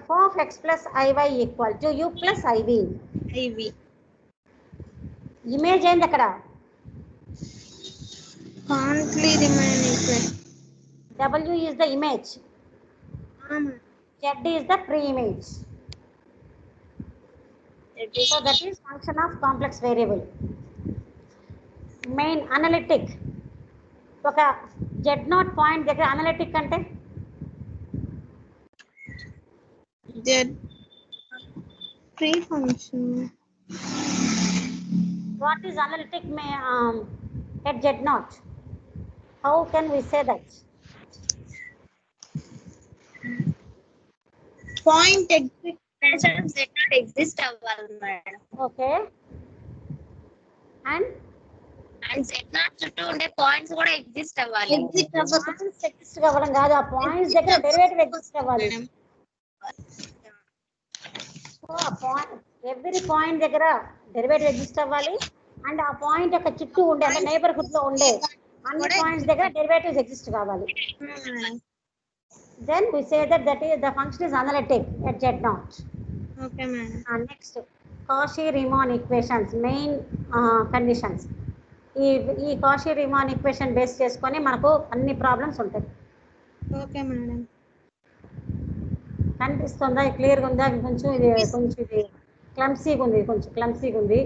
f of x plus iy equal to u plus iv. iv. Image ఏంది అక్కడ? Can't remain equal. W is the image. Z is the pre-image. So that is function of complex variable. Main analytic. ఒక z0 point దగ్గర analytic అంటే Z free function. what is analytic at z0? How can we say that? Point exit. z not exist అవ్వాలి madam. Okay. And z not చుట్టూ ఉండే points కూడా exist అవ్వాలి. Points exist అవ్వడం కాదు, ఆ పాయింట్స్ దగ్గర డెరివేటివ్ ఎగ్జిస్ట్ అవ్వాలి. సో ఆ పాయింట్ ఎవ్రీ పాయింట్ దగ్గర డెరివేటివ్ ఎగ్జిస్ట్ అవ్వాలి అండ్ ఆ పాయింట్ యొక్క చుట్టూ ఉండే అంటే నైబర్హుడ్ లో ఉండే అన్ని పాయింట్స్ దగ్గర డెరివేటివ్స్ ఎగ్జిస్ట్ కావాలి. Then we say that is the function is analytic at z0. Okay, madam. Next, Cauchy-Riemann equations, main conditions. ఈ Cauchy-Riemann equation బేస్ చేసుకొని మనకు అన్ని ప్రాబ్లమ్స్ ఉంటాయి. Okay, madam. కనిపిస్తుందా? క్లియర్గా ఉందా? కొంచెం ఇది క్లమ్సీగా ఉంది.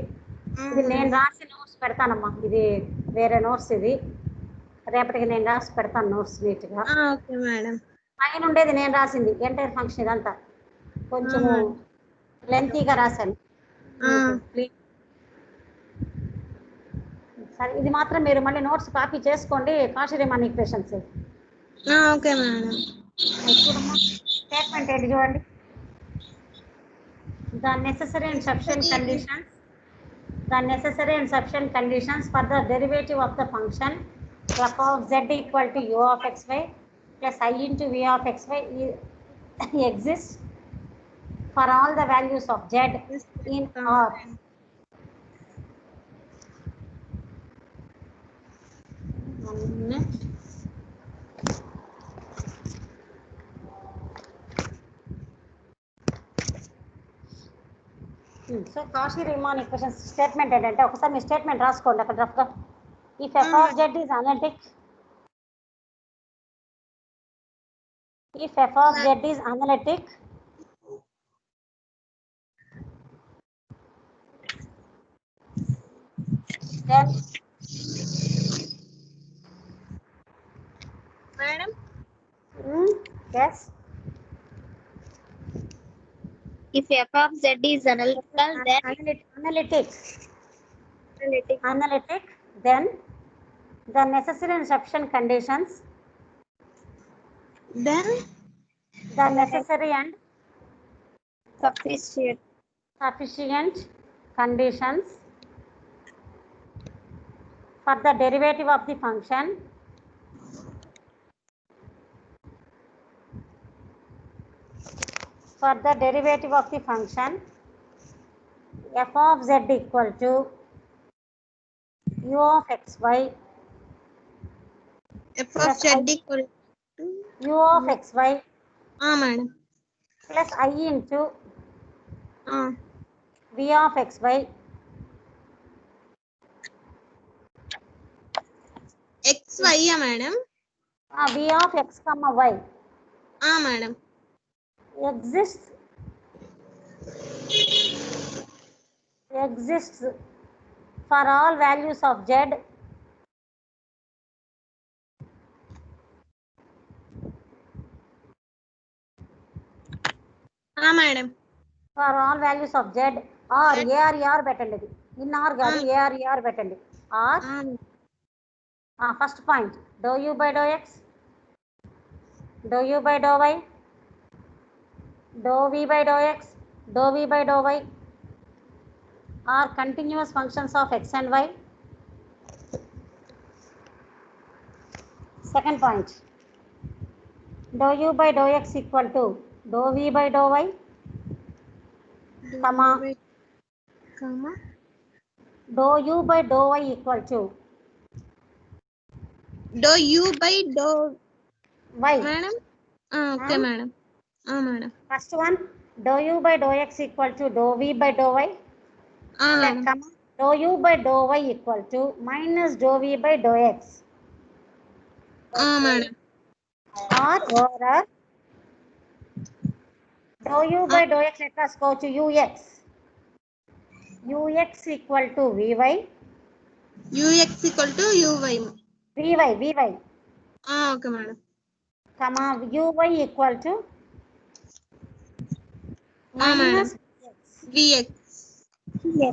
ఇది నేను రాసి నోట్స్ పెడతానమ్మా. ఇది వేరే నోట్స్, ఇది రేపటికి నేను రాసి పెడతాను నోట్స్ నీట్గా. Okay madam. పైన ఉండేది నేను రాసింది ఎంటైర్ ఫంక్షన్ ఇదంతా కొంచెం లెంతీగా రాశాను. సరే, ఇది మాత్రం మీరు మళ్ళీ నోట్స్ కాపీ చేసుకోండి. Cauchy-Riemann equations. Okay madam. చూడమ్మా, స్టేట్మెంట్ ఏంటి చూడండి. The necessary and sufficient conditions for the derivative of the function f of z equal to u of xy plus I into v of xy exists for all the values of z in R. So Cauchy-Riemann equation statement ఏంటంటే ఒకసారి మీ statement రాసుకోండి అక్కడ రఫ్గా. If f of z is analytic, then madam. yes, if f of z is analytical, then analytic, then the necessary and sufficient conditions, Then the necessary and sufficient conditions for the derivative of the function f of z equal to u of xy f of z equal to u of xy madam. plus I into v of xy xy madam. v of x comma y madam. exists for all values of z madam. for all values of z or ar పెట్టండి. ఇది in R కాదు, ar పెట్టండి. Our first point dou u by do x, do u by do y, dou v by do x, dou v by do y are continuous functions of x and y. Second point, dou u by dou x equal to dou v by dou y, comma, dou u by dou y equal to dou u by do y. Madam. Okay madam. Madam. First one, dou u by dou x equal to dou v by dou y, comma, dou u by dou y equal to minus dou v by dou x. Madam. Or dou u by dou x, let us go to ux. ux equal to vy, UX equal to UI. vy, okay madam. comma, uy equal to minus vx.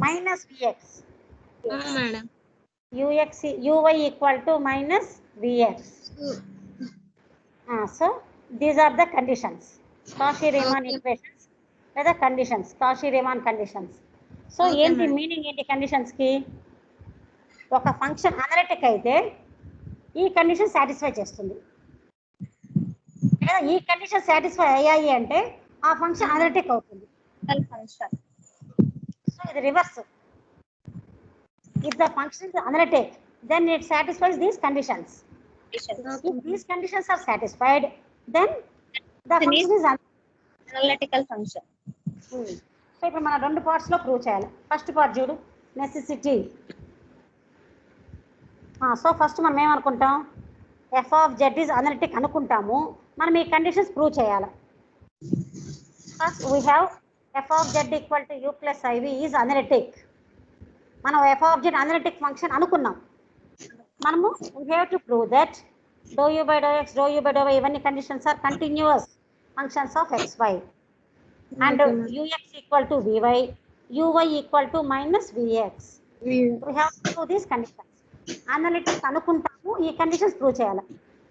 minus vx. Madam. uy equal to minus vx. So these are the conditions, Cauchy-Riemann equations లేదా conditions, Cauchy-Riemann conditions. So ఏంటి meaning, ఏంటి conditions కి? ఒక function analytic అయితే ఈ condition satisfy చేస్తుంది, లేదా ఈ కండిషన్ సాటిస్ఫై అయ్యాయి అంటే ఆ ఫంక్షన్ అనలిటిక్ అవుతుంది. సో ఇది reverse. If the function is analytic then it satisfies these conditions. If these conditions are satisfied, then the function is analytical function. So ఇప్పుడు మనం రెండు పార్ట్స్ లో ప్రూవ్ చేయాలి. ఫస్ట్ పార్ట్ చూడు, నెసెసిటీ. సో ఫస్ట్ మనం ఏమనుకుంటాం, f of z is analytic అనుకుంటాము. మనం ఈ కండిషన్స్ ప్రూవ్ చేయాలి. First we have f of z equal to u plus i v is analytic. మనం f of z analytic function అనుకున్నాం. మనము we have to prove that do u by do x, do u by do y ఇవన్నీ conditions are continuous functions of xy, and ux equal to vy, uy equal to minus vx. We have to prove these conditions. Analytics అనుకుంటాము, ఈ conditions prove చేయాలి.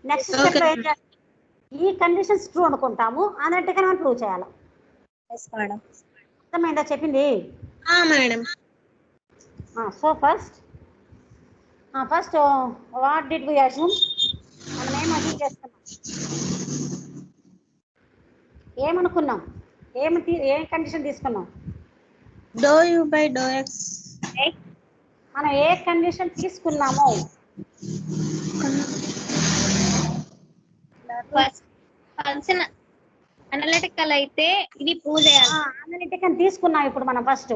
Next step లో ఏం చేయాలి, ఈ conditions true అనుకుంటాము, analytic అని మనం ప్రూవ్ చేయాలి. అర్థమైందా చెప్పింది? Madam. So first what did we assume, మనం ఏం అస్యూమ్ చేస్తున్నాం, ఏమనుకున్నాం, ఏం కండిషన్ తీసుకున్నాం? Dou u by do x. మనం ఏ కండిషన్ తీసుకున్నామో ఫంక్షన్ అనలిటికల్ అయితే ఇది ప్రూవ్ చేయాలి. అనలిటిక్ అని తీసుకున్నాం. ఇప్పుడు మనం ఫస్ట్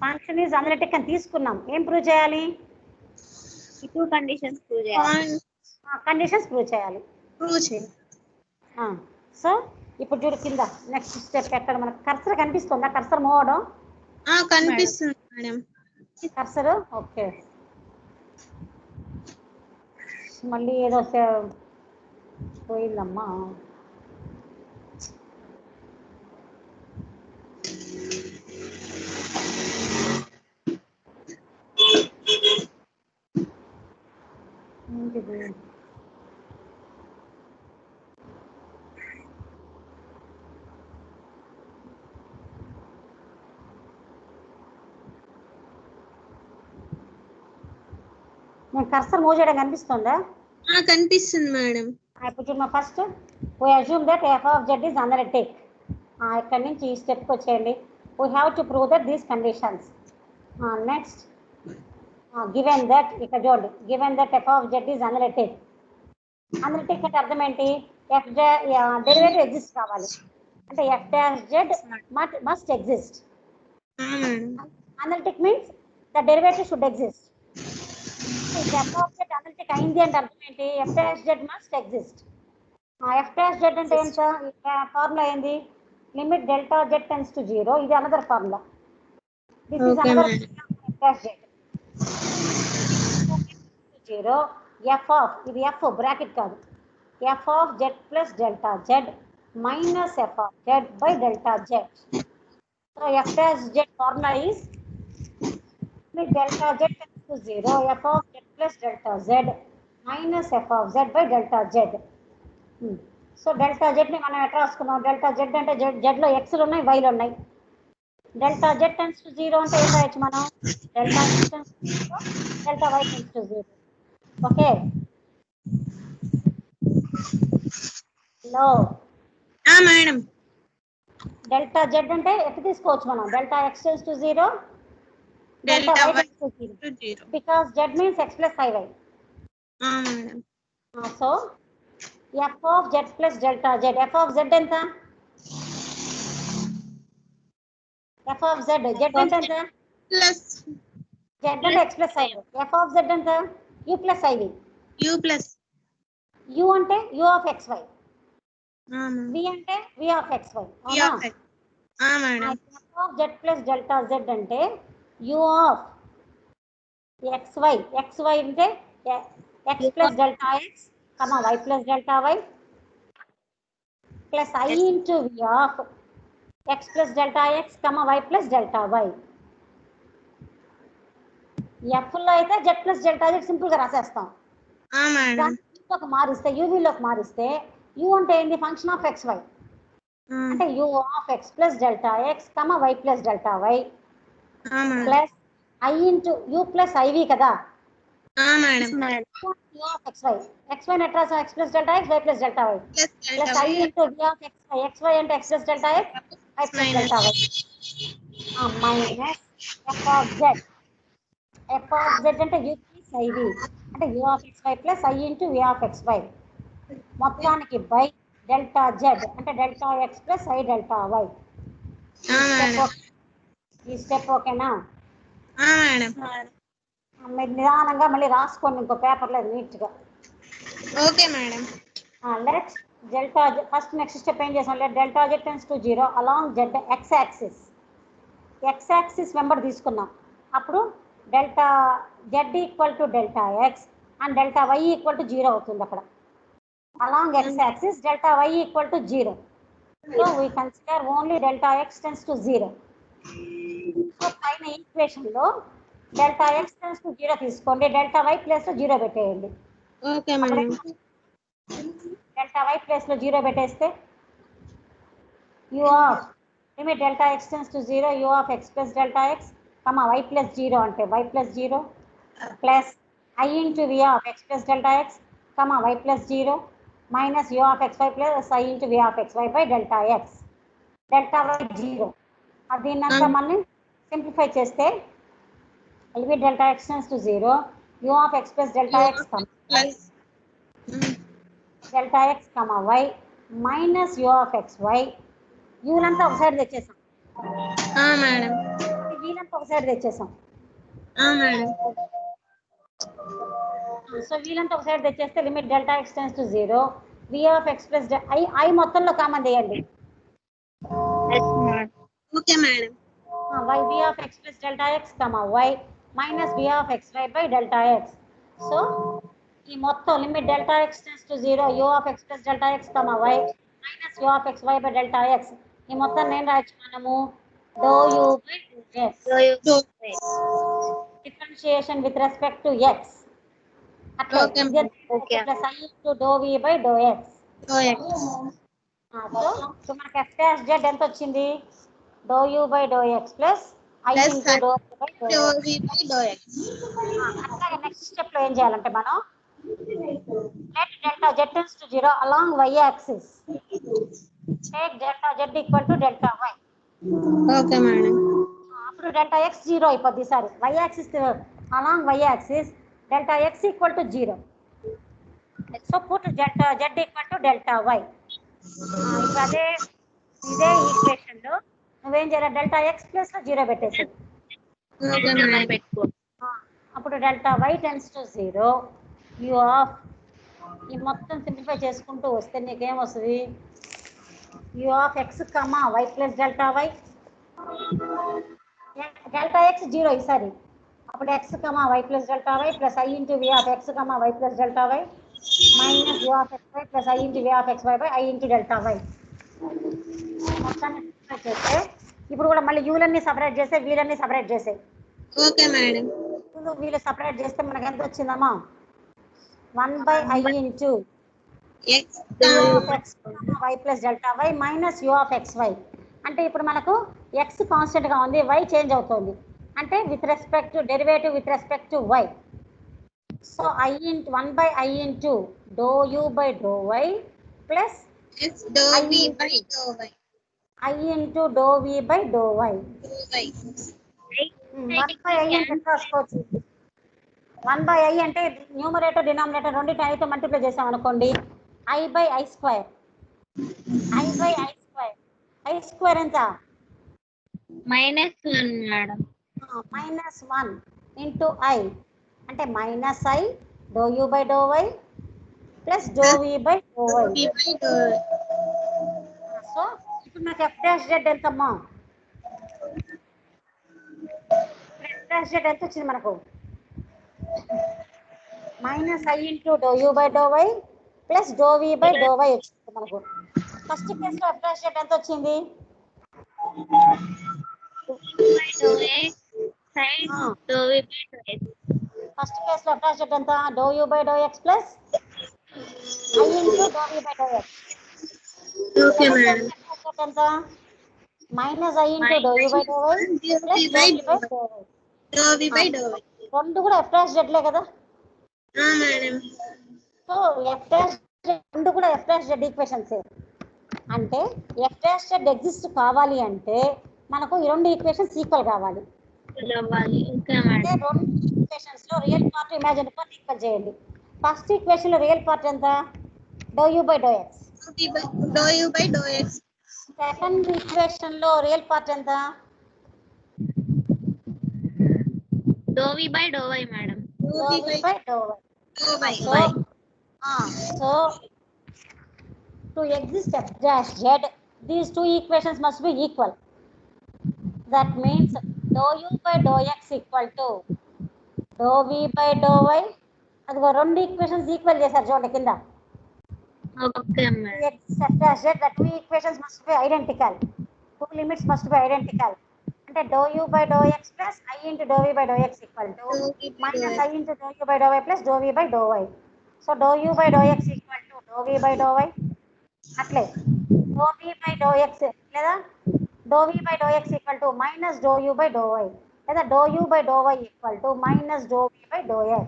ఫంక్షన్ ఈజ్ అనలిటిక్ అని తీసుకున్నాం. ఏం ప్రూవ్ చేయాలి? ఈ టూ కండిషన్స్ ప్రూవ్ చేయాలి. కండిషన్స్ ప్రూవ్ చేయాలి. సో ఇప్పుడు చూడు కింద నెక్స్ట్ స్టెప్ ఎక్కడ మనకు కర్సర్ కనిపిస్తుందా? కర్సర్ మూవ్ అవడం కనిపిస్తుంది మేడం. Cursor okay. మళ్ళీ ఏదో పోయిందమ్మా. ఏంటిది? నేను కర్సర్ మూవ్ చేయడం కనిపిస్తుందా? కనిపిస్తుంది మేడం. ఇప్పుడు చూడమ్మా, first we assume that F of z is analytic. ఇక్కడ నుంచి ఈ స్టెప్కి వచ్చేయండి. We have to prove that these conditions. Next given that, ఇక్కడ చూడండి, given that F of z is analytic. Analytic అంటే అర్థం ఏంటి? ఎఫ్ డెరివేటివ్ ఎగ్జిస్ట్ కావాలి అంటే F dash Z must exist. Analytic means the derivative should exist. F of z analytic అయింది అంటే అర్థం ఏంటి? F dash Z must exist. F dash Z అంటే ఏంట? ఫార్ములా ఏంది? Limit delta Z tends to 0. ఇది another formula. This is another F dash Z 0. F of, ఇది F bracket కాదు, F of Z plus delta Z minus f of z by delta z. So f dash z formula is with delta z tends to 0, f of z plus delta z minus f of z by delta z. So delta z ని మనం ఎట్లా రాసుకున్నాం? Delta z అంటే z లో x లు ఉన్నాయి, y లు ఉన్నాయి. డెల్టా z tends to 0 అంటే ఏం రాయొచ్చు మనం? Delta x tends to 0, delta y tends to 0. Okay. లో మేడం. డెల్టా z అంటే ఎట్లా తీసుకోవచ్చు మనం? Delta x tends to 0, delta y tends to 0. Because z means x plus iy. Madam. So f of z plus delta z. f of z ఎంత? f of z z అంటే ఎంత? Plus z అంటే x plus iy. f of z ఎంత? u plus iv. u plus u అంటే u of xy. v అంటే v of xy. అవునా? Madam. f of z plus delta z అంటే u of xy. xy అంటే x plus delta x, y plus delta y plus I into v of x plus delta x, y plus delta y. f లో అయితే z plus delta z simple గా రాసేస్తాం. దానికి మారిస్తే uv లోకి మారిస్తే u అంటే ఏంది? Function of xy. అంటే u of x plus delta x, y plus delta y plus I into u plus iv కదా. u of xy. xy net రాసాం x plus delta x, y plus delta y plus I into v of xy. xy అంటే x plus delta x, y plus delta y minus f of z. f of z అంటే u plus iv అంటే u of xy plus I into v of xy మొత్తానికి by delta z అంటే delta x plus I delta y. ఈ step ఓకేనా? మీరు నిదానంగా మళ్ళీ రాసుకోండి ఇంకో పేపర్లో నీట్గా. Okay madam. Let delta first next step ఏం చేసాం? Let delta z tends to 0 along z x axis. x axis వెంబడి తీసుకున్నాం. అప్పుడు delta z equal to delta x and delta y equal to 0 అవుతుంది అక్కడ. Along x axis delta y equal to 0. So we consider only delta x tends to 0. So పైన equation లో delta x tends to 0 తీసుకోండి, delta y place లో 0 పెట్టేయండి. Okay madam. Delta y place లో 0 పెట్టేస్తే u of limit delta x tends to 0 u of x plus delta x, y plus 0 అంటే y plus 0 plus I into v of x plus delta x, y plus 0 minus u of xy plus I into v of xy by delta x. Delta y 0. దీన్నంతా మనం simplify చేస్తే limit delta x tends to 0 u of x plus delta x, delta x, y minus u of xy. యూలంతా ఒక side తెచ్చేసాం madam. వీలంతా ఒక side తెచ్చేసాం. Madam. So వీలంతా ఒక సైడ్ తెచ్చేస్తే limit delta x tends to 0 v of x plus I మొత్తంలో కామన్ చేయండి. Okay madam. y v of x plus delta x, y minus v of xy by delta x. So ఈ మొత్తం limit delta x tends to 0 u of x plus delta x, y minus u of xy by delta x. ఈ మొత్తం నేను రాయొచ్చు మనము dou u by x. Differentiation with respect to x. అట్లా plus I into dou v by dou x. So మనకి f dash z ఎంత వచ్చింది? dou u by dou x plus I into dou v by dou x. అట్లాగే next step లో ఏం చేయాలంటే మనం let delta z tends to 0 along y axis. Take delta z equal to delta y. Okay madam. అప్పుడు delta x 0 అయిపోద్ది. Sorry y axis along y axis delta x equal to 0. So put delta z equal to delta y. ఇప్పుడు ఇదే equation లో నువ్వేం చేయాలి? Delta x plus లో 0 పెట్టేసి అప్పుడు delta y tends to 0 u of ఈ మొత్తం సింప్లిఫై చేసుకుంటూ వస్తే నీకేం వస్తుంది? u of x, y plus delta y. Delta x 0 ఈసారి. అప్పుడు x, y plus delta y plus I into v of x, y plus delta y minus u of xy plus I into v of xy by I into delta y. మొత్తాన్ని separate చేస్తే ఇప్పుడు కూడా మళ్ళీ యూలన్నీ separate చేస్తే వీలన్నీ separate చేసే okay madam. వీళ్ళు సపరేట్ చేస్తే మనకి ఎంత వచ్చిందమ్మా 1/i into x y plus delta y minus u of x y. అంటే ఇప్పుడు మనకు ఎక్స్ కాన్స్టెంట్గా ఉంది, వై చేంజ్ అవుతుంది, అంటే with respect to derivative with respect to y. So i into 1/i into dou u by do y plus x dou v by do y i into do v by do y. Dou y 1/i అంటే రాసుకోవచ్చు. 1/i అంటే numerator denominator రెండింటి ఐతో multiply చేసాం అనుకోండి, i/i square. i square ఎంత? -1 madam. -1 into i అంటే -i dou u by do y plus dou v by do y. So ఇప్పుడు నాకు f' z ఎంతమ్మా? f' z ఎంత వచ్చింది మనకు? -i into dou u by do y plus dou v by do y వచ్చింది మనకు. First కేసులో f' z ఎంత వచ్చింది? ఫస్ట్ కేసులో f' z ఎంత? Dou u by do x plus i into do v by do x. Okay madam. ఎంత? -i into dou u by do y plus dou v by do y. Dou v by do y. రెండు కూడా f' z కదా. Madam. So రెండు కూడా f' z equations. అంటే f' z exist కావాలి అంటే మనకు ఈ రెండు ఈక్వేషన్స్ ఈక్వల్ కావాలి. అంటే రెండు ఈక్వేషన్స్ లో real part imaginary part equal చేయండి. ఫస్ట్ ఈక్వేషన్ లో రియల్ పార్ట్ ఎంత? Dou u by do x. Do u by do x. Second equation లో రియల్ పార్ట్ ఎంత? Dou v by do y madam. Dou v by do y. So to exist f' z, these two equations must be equal. That means dou u by dou x equal to dou v by dou y. అదిగో రెండు equations equal చేశారు చూడండి కింద. Okay madam. exist f' z, the two equations must be identical. Two limits must be identical. అంటే dou u by dou x plus i into dou v by dou x equal to minus i into dou u by dou y plus dou v by dou y. So dou u by dou x equal to dou v by dou y. అట్లే dou v by dou x లేదా dou v by dou x equal to minus dou u by dou y లేదా dou u by dou y equal to minus dou v by dou x.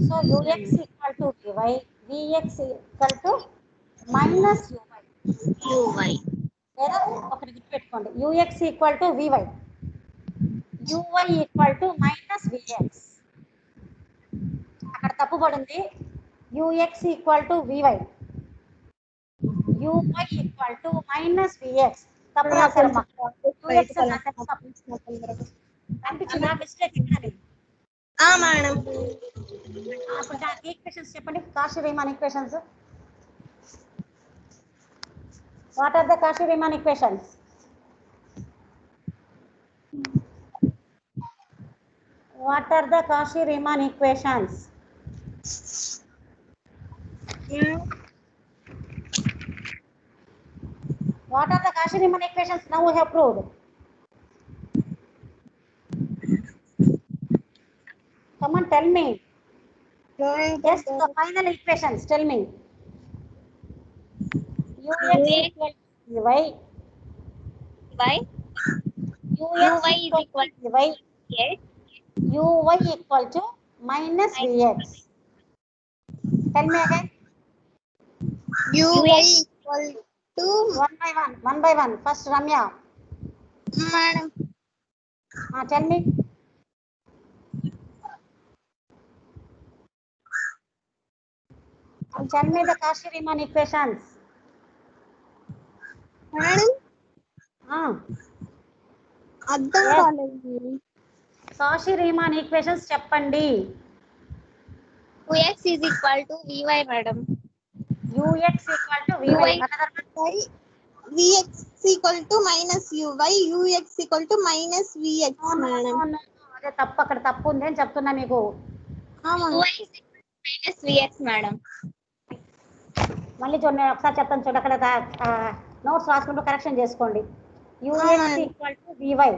So ux equal to vy, vx equal to minus uy. లేదా ఒకటి గుర్తుపెట్టుకోండి, ux equal to vy, uy equal to minus vx. అక్కడ తప్పు పడింది. ux equal to vy, uy equal to minus vx. తప్పు రాశారమ్మా. అనిపించిందా mistake? Madam. అప్పుడు దాని ఈక్వేషన్స్ చెప్పండి, Cauchy-Riemann equations. What are the Cauchy-Riemann equations? What are the Cauchy-Riemann equations? What are the Cauchy-Riemann equations now we have proved? Come on, tell me. Yes, the final equations, tell me. ux equal to vy, y ux is equal to vy, yes, uy equal to minus vx. Tell me again. uy equal to one by one. First Ramya. Madam. Tell me. Tell me the Cauchy-Riemann equations. Madam అర్థం కాలేదు. Cauchy-Riemann equations చెప్పండి. ux is equal to vy madam. ux equal to vy. Another one. vx equal to minus uy, ux equal to minus vx madam. అదే తప్పు, అక్కడ తప్పు ఉంది అని చెప్తున్నా మీకు. y is equal to minus vx madam. మళ్ళీ చూడండి ఒకసారి చెప్తాను చూడండి అక్కడ నోట్స్ రాసుకుంటూ కరెక్షన్ చేసుకోండి. U x equal to v y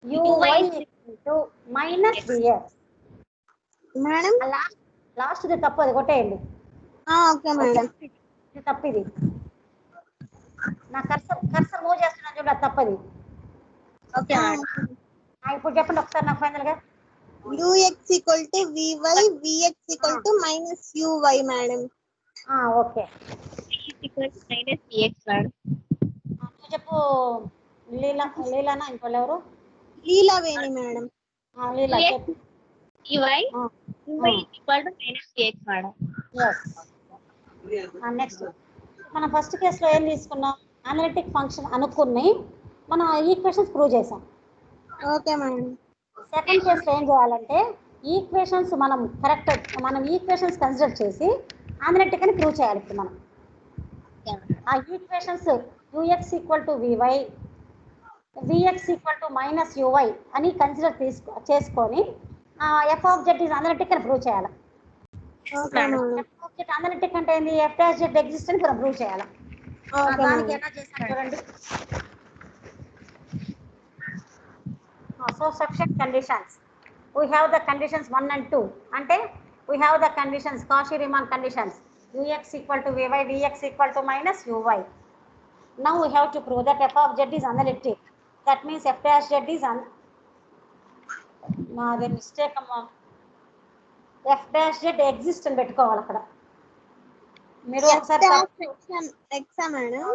u y equal to minus v x. Madam last ఇది తప్పు, అది కొట్టేయండి. Okay madam. ఇది తప్పు, ఇది నా కర్సర్ మూవ్ చేస్తున్నాను చూడండి, అది తప్పది. ఓకే ఇప్పుడు చెప్పండి ఒకసారి నాకు ఫైనల్ గా. ux equal to vy vx equal to minus uy madam. Okay minus v x madam. నువ్వు చెప్పు లీలానా ఇంకోళ్ళు ఎవరు? లీలావేణి మేడం. లీలా చెప్పు. uy equal to minus v x madam. Next మనం ఫస్ట్ కేసులో ఏం తీసుకున్నాం? అనలిటిక్ ఫంక్షన్ అనుకుని మనం ఈక్వేషన్స్ ప్రూవ్ చేసాం. Okay madam. సెకండ్ కేసులో ఏం చేయాలంటే ఈక్వేషన్స్ మనం ఈక్వేషన్స్ కన్సిడర్ చేసి అనలిటిక్ అని ప్రూవ్ చేయాలి. ఇప్పుడు మనం ఆ equations UX equal to VY vx equal to minus UI అని కన్సిడర్ చేసుకొని F of z is analytic అని ప్రూవ్ చేయాలి. ఎఫ్ ఆఫ్ జెడ్ అనలిటిక్ అంటే ఏంది? ఎఫ్ డాష్ జెడ్ ఎగ్జిస్ట్ అని మనం ప్రూవ్ చేయాలి. దానికి ఎలా చేస్తాం చూడండి. So subject conditions, we have the conditions 1 and 2 ante we have the conditions Cauchy-Riemann conditions ux equal to vy vx equal to minus uy. Now we have to prove that f of z is analytic. That means f dash z is the mistake amma, f dash z exists అని పెట్టుకోవాలి అక్కడ. మీరు ఒకసారి ఎక్సా madam.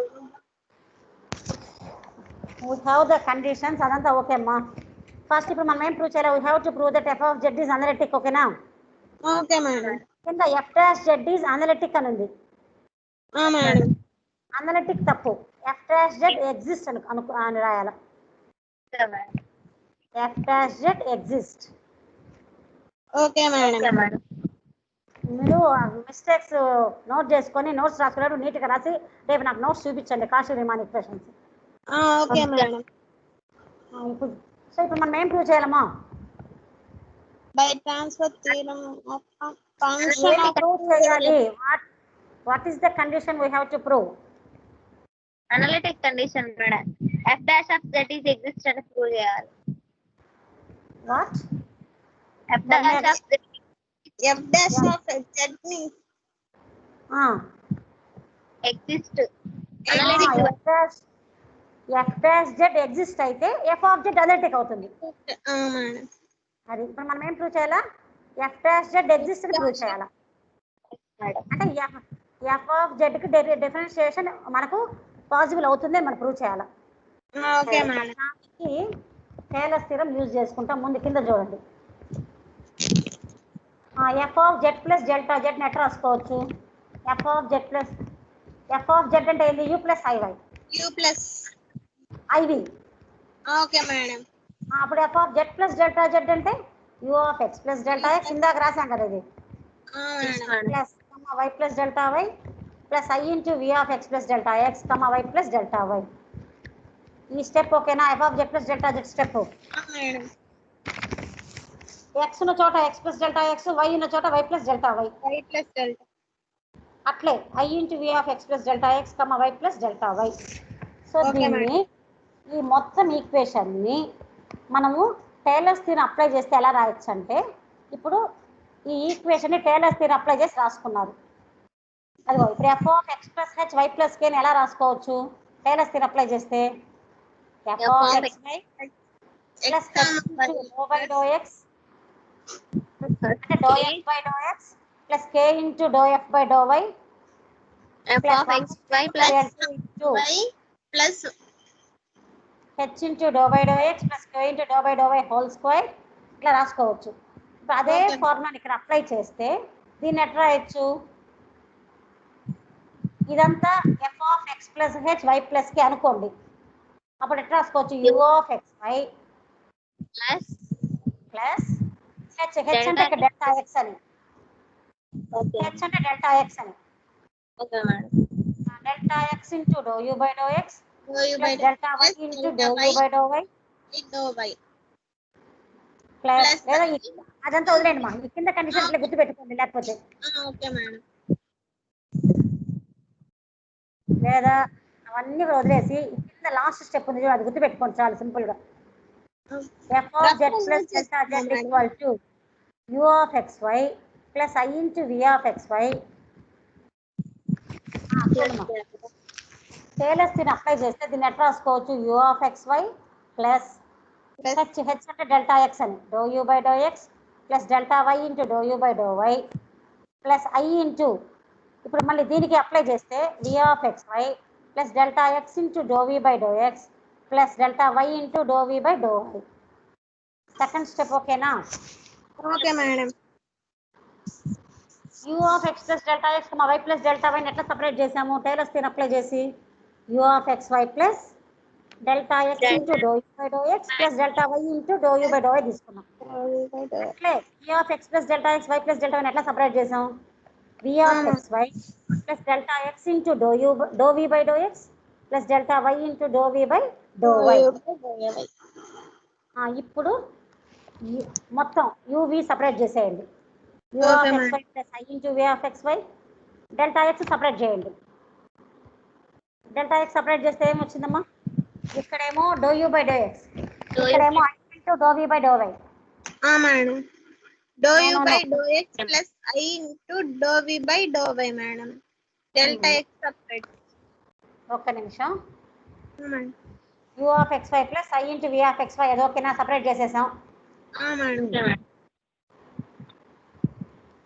we have the conditions అదంతా okay అమ్మా. First ఇప్పుడు మనం ఏం ప్రూవ్ చేయాలి? we have to prove that f of z is analytic. ఓకేనా? Okay madam. కింద f dash z is analytic అని ఉంది. మేడం. అనలిటిక్ తప్పు, f dash z exist అని రాయాలి. f dash z exist. Okay madam. మీరు మిస్టేక్స్ నోట్ చేసుకొని notes రాసుకున్నాడు నీట్గా రాసి రేపు నాకు నోట్స్ చూపించండి. Cauchy-Riemann equations. Okay madam. ఇప్పుడు మనం ఏం ప్రూవ్ చేయాలమ్మా? By transfer theorem of function prove చేయాలి. What is the condition we have to prove? Analytic condition madam. f dash of z is exist అని ప్రూవ్ చేయాలి. What? f dash of z f dash of z ని exist. f dash z exist అయితే f of z analytic అవుతుంది. అది ఇప్పుడు మనం ఏం prove చేయాలా? f dash z exist అని ప్రూవ్ చేయాలా? అంటే f of z కి డిఫరెన్షియేషన్ మనకు పాసిబుల్ అవుతుంది మనం ప్రూవ్ చేయాలా? Okay madam. దానికి టేలర్ థీరం యూజ్ చేసుకుంటాం. ముందు కింద చూడండి. f of z plus delta z ని ఎట్లా రాసుకోవచ్చు? f of z అంటే ఏంది? u plus iy. u plus iv. Okay madam. అప్పుడు f of z plus delta z అంటే u of x plus delta x. ఇందాక రాసాం కదా ఇది. Plus y plus delta y plus i into v of x plus delta x y plus delta y. ఈ step ఓకేనా? f of z plus delta z step. x ఉన్న చోట x plus delta x, y ఉన్న చోట y plus delta y. y plus delta. అట్లే i into v of x plus delta x y plus delta y. So దీన్ని ఈ మొత్తం ఈక్వేషన్ని మనము టేలర్స్ థీరం అప్లై చేస్తే ఎలా రాయొచ్చు అంటే, ఇప్పుడు ఈ ఈక్వేషన్ని టేలర్స్ థీరం అప్లై చేసి రాసుకున్నారు. అదిగో ఇప్పుడు f of x plus h y plus k ని ఎలా రాసుకోవచ్చు టేలర్స్ థీరం అప్లై చేస్తే? f of x y plus h into do by do x అంటే do f by do x plus k into do f by do y f of x y plus y plus h into do by do x plus k into do by do y whole square ఇట్లా రాసుకోవచ్చు. ఇప్పుడు అదే ఫార్ములాని ఇక్కడ apply చేస్తే దీన్ని ఎట్లా రాయొచ్చు? ఇదంతా f of x plus h y plus k అనుకోండి. అప్పుడు ఎట్లా రాసుకోవచ్చు? u of x y plus h అంటే ఇక్కడ డెల్టా x అని. h అంటే డెల్టా x అని. Okay madam. Delta x into do u by do x plus delta y into do u by do y plus లేదా అదంతా వదిలేండి మా. ఈ కింద కండిషన్ ఇట్లా గుర్తుపెట్టుకోండి లేకపోతే. Okay madam. లేదా అవన్నీ వదిలేసి కింద లాస్ట్ స్టెప్ ఉంది చూడు, అది గుర్తుపెట్టుకోండి చాలా సింపుల్ గా. f of z plus delta z equal to u of xy plus I into v of xy. Taylor's దీన్ని అప్లై చేస్తే దీన్ని ఎట్లా రాసుకోవచ్చు? u of xy plus h అంటే డెల్టా x అని do u by do x plus delta y into do u by do y plus I into ఇప్పుడు మళ్ళీ దీనికి అప్లై చేస్తే v of xy plus delta x into do v by do x plus delta y into do v by do y. Second step ఓకేనా? Okay madam. u of x plus delta x y plus delta y ఎట్లా separate చేసాము? Taylor's దీన్ని apply చేసి u of xy plus delta x into do u by do x plus delta y into do u by do y తీసుకున్నాం. అట్లే v of x plus delta x y plus delta y ఎట్లా separate చేసాం? v of xy plus delta x into do v by do x plus delta y into do v by do y. ఇప్పుడు మొత్తం uv separate చేసేయండి. u of xy plus I into v of xy delta x separate చేయండి. Delta x separate చేస్తే ఏమొచ్చిందమ్మా? ఇక్కడేమో do u by do x, ఇక్కడేమో I into do v by do y. Madam do u by do x plus I into do v by do y madam. Delta x separate. ఒక్క నిమిషం. u of xy plus I into v of xy అది ఓకేనా? Separate చేసేసాం.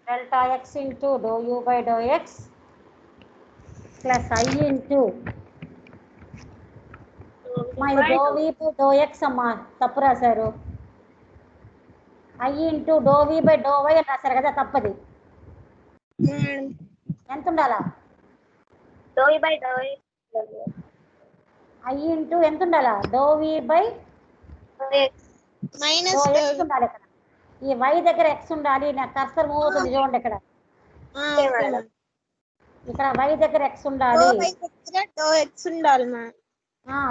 Delta x into do u by do x plus I into ఇది do v by do x అమ్మా, తప్పు రాశారు. I into do v by do y అని రాశారు కదా, తప్పది. ఎంత ఉండాలా? Do v by do y I into ఎంత ఉండాలా? Do v by minus x ఉండాలి. ఇక్కడ ఈ y దగ్గర x ఉండాలి. నాకు కర్సర్ మూవ్ అవుతుంది చూడండి. ఇక్కడ ఇక్కడ y దగ్గర x ఉండాలి. డో x ఉండాలి మ్యామ్.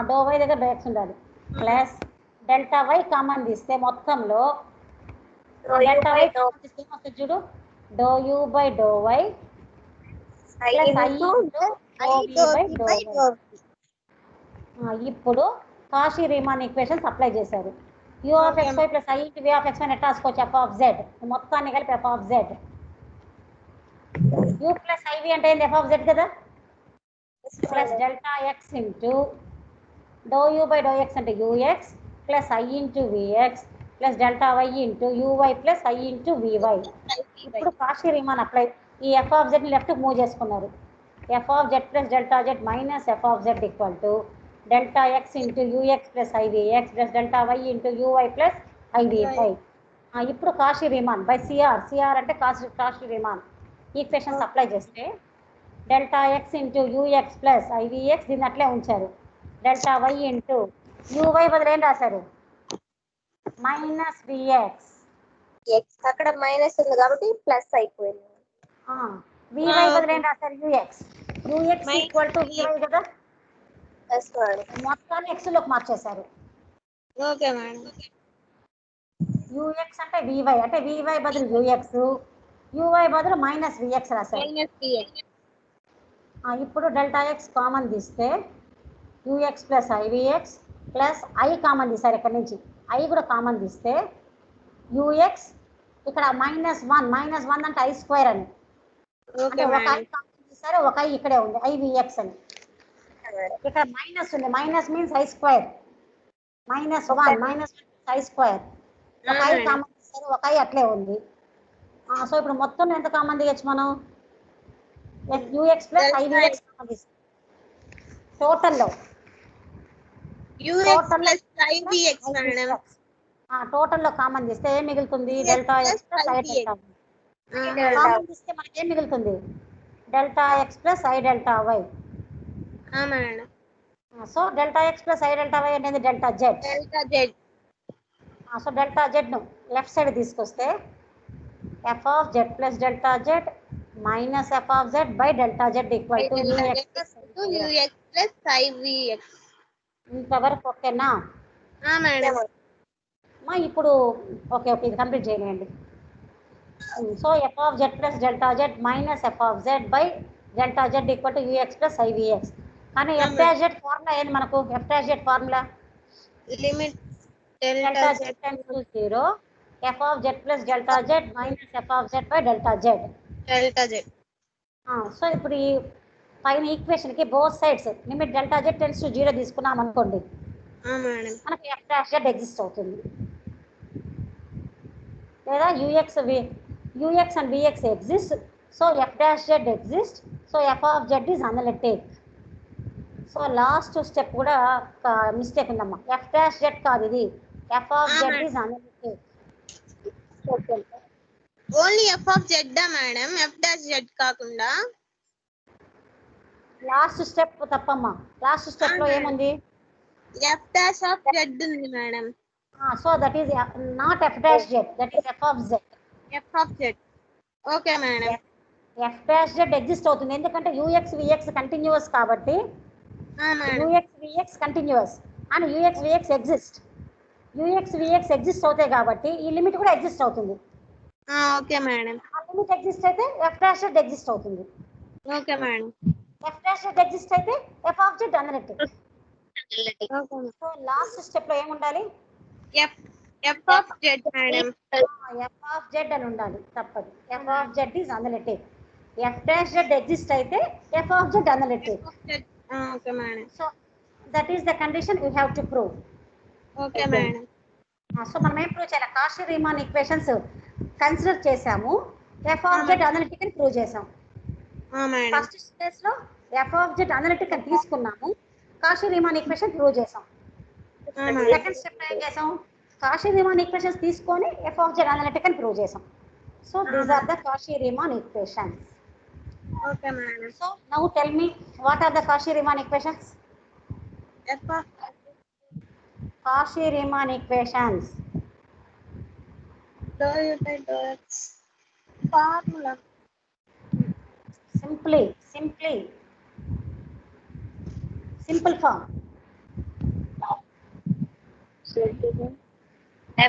డో y దగ్గర డో x ఉండాలి. ప్లస్ డెల్టా y కామన్ తీస్తే మొత్తంలో డెల్టా y కామన్ తీస్తే ఏమొస్తుంది చూడు? Do u by do y plus I into do v by do y. ఇప్పుడు కాషీ రీమాన్ ఈక్వేషన్స్ అప్లై చేశారు. u of xy plus I into v of xy ఎట్లా రాసుకోవచ్చు? f of z మొత్తాన్ని కలిపి f of z. u plus iv అంటే ఏంది? f of z కదా. Plus delta x into do u by do x అంటే ux plus I into vx plus delta y into uy plus I into vy. ఇప్పుడు Cauchy Riemann apply. ఈ f of z ని left move చేసుకున్నారు. f of z plus delta z minus f of z equal to delta x into ux plus ivx plus delta y into uy plus ivy. ఇప్పుడు Cauchy Riemann by CR అంటే Cauchy Riemann equations apply చేస్తే delta x into ux plus ivx దీన్ని అట్లే ఉంచారు. Delta y into uy బదులు ఏం రాశారు? Minus vx. అక్కడ మైనస్ ఉంది కాబట్టి ప్లస్ అయిపోయింది. vy బదులు ఏం రాశారు? ux ఈక్వల్ టు vy కదా. మొత్తాన్ని x లోకి మార్చేశారు. Okay madam. ux అంటే vy అంటే vy బదులు ux, uy బదులు మైనస్ vx రాశారు. ఇప్పుడు డెల్టా x కామన్ తీస్తే ux plus ivx plus I common తీశారు. ఇక్కడ నుంచి I కూడా కామన్ తీస్తే ux ఇక్కడ -1 అంటే I స్క్వేర్ అని, అంటే ఒక I కామన్ తీశారు, ఒక I ఇక్కడే ఉంది ivx అని. ఇక్కడ మైనస్ ఉంది, minus means I square. -1 I square, ఒక I కామన్ తీశారు, ఒక I అట్లే ఉంది. సో ఇప్పుడు మొత్తం ఎంత కామన్ తీయచ్చు మనం? ux ప్లస్ ivx కామన్ తీస్తాం. టోటల్లో టోటల్లో కామన్ తీస్తే ఏం మిగులుతుంది? Delta x plus I delta y. Common తీస్తే మనకి ఏం మిగులుతుంది? Delta x plus I delta y. So delta x plus I delta y అనేది delta z. So delta z ను లెఫ్ట్ సైడ్ తీసుకొస్తే f of z plus delta z minus f of z by delta z equal to ux plus ivx. ఇంతవరకు ఓకేనా? ఇప్పుడు okay ఇది complete చేయండి. So f of z plus delta z minus f of z by delta z equal to ux plus ivx. కానీ F dash Z formula ఏంది మనకు? F dash Z formula limit delta Z tends to 0 F of Z plus delta Z minus F of Z by delta Z. So ఇప్పుడు ఈ పైన equation కి both sides limit delta Z tends to 0 తీసుకున్నాం అనుకోండి, మనకి F dash z exist అవుతుంది. లేదా UX and vx exist, so f dash z exist, so f of z is analytic. So last step కూడా మిస్టేక్ ఉందమ్మా, F dash Z కాదు ఇది, F of z is analytic. Only F of z madam, f dash Z కాకుండా. Last step తప్పమ్మా, last step లో ఏముంది? F dash of Z ఉంది madam. So that is not F dash Z, that is F of Z. F of z. Okay madam. F dash z exist అవుతుంది ఎందుకంటే u x v x continuous కాబట్టి. U x v x continuous and u x v x exist. U x v x exist అవుతాయి కాబట్టి ఈ limit కూడా exist అవుతుంది. Okay madam. ఆ limit exist అయితే ఎఫ్ డాష్ జెడ్ ఎగ్జిస్ట్ అవుతుంది. Okay madam. F dash z exist అయితే f of z analytic. So last step లో ఏం ఉండాలి? F of z madam. F of z అని ఉండాలి, తప్పదు. F of z is analytic. F dash z exist అయితే f of z analytic. Okay madam. So that is the condition you have to prove. Okay madam. So మనం ఏం prove చేయాలి? Cauchy Riemann equations consider చేసాము, f of z analytic అని prove చేసాం. First stage లో f of z analytic అని తీసుకున్నాము, Cauchy Riemann equation prove చేసాం. సెకండ్ స్టెప్ ఏం చేసాం? కాషీ రీమాన్ ఈక్వేషన్స్ తీసుకొని ఎఫ్ ఆఫ్ జెడ్ అనలిటిక్ అని ప్రూవ్ చేసాం. So these are the Cauchy Riemann equations. Okay, madam. So now tell me, what are the Cauchy-Riemann equations? F of Cauchy-Riemann equations. dou u by dou x. Formula. Simple form.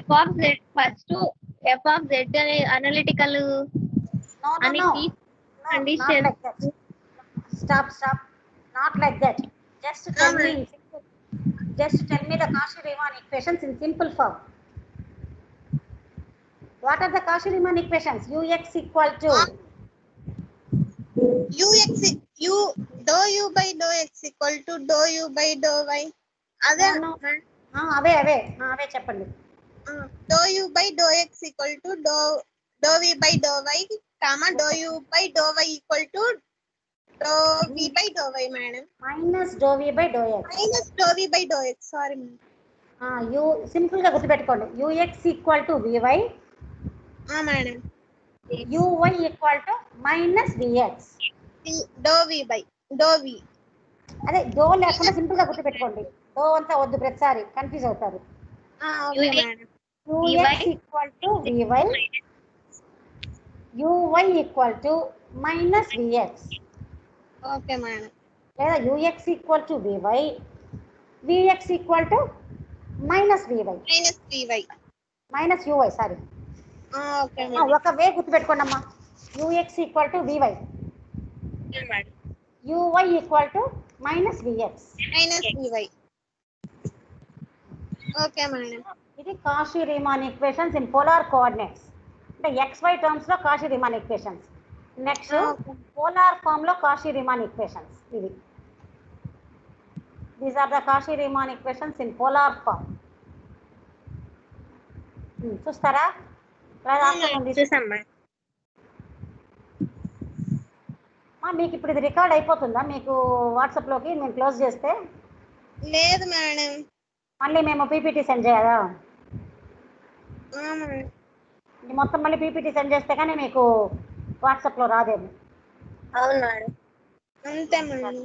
F of z first to F of z analytical No. condition. Not like that. Stop. Not like that. Just tell me the Cauchy-Riemann equations in simple form. What are the Cauchy-Riemann equations? Ux equal to dou u by dou x equal to dou u by dou y. అవే చెప్పండి. dou u by dou x equal to dou v by dou y, dou u by dou y equal to dou v by dou y, madam. Minus dou v by dou x. Sorry, madam. Simple గా గుర్తుపెట్టుకోండి. ux equal to vy, madam. uy equal to minus vx. dou v by dou v. అదే దో లేకుండా simple గా గుర్తుపెట్టుకోండి. దో అంతా వద్దు, ప్రతిసారి confuse అవుతారు. Okay, madam. ux equal to vy, uy equal to minus vx. Okay, madam. లేదా ux equal to vy, vx equal to minus vy. Minus uy, sorry. Okay, madam. ఒక వే గుర్తుపెట్టుకోండి అమ్మా. ux equal to vy, Okay, madam. uy equal to minus vx. vy. Okay, madam. ఇది Cauchy-Riemann equations in polar coordinates. అంటే xy terms లో Cauchy-Riemann equations. Next polar form లో Cauchy-Riemann equations. ఇది these are the Cauchy-Riemann equations in polar form. చూస్తారా? మీకు ఇప్పుడు ఇది record అయిపోతుందా మీకు వాట్సాప్లోకి నేను క్లోజ్ చేస్తే? లేదు మేడం. మళ్ళీ మేము పీపీటీ సెండ్ చేయాలా? మొత్తం మళ్ళీ పీపీటీ సెండ్ చేస్తే కానీ మీకు వాట్సాప్లో రాదేమో. అవును మేడం. అంతే మేడం.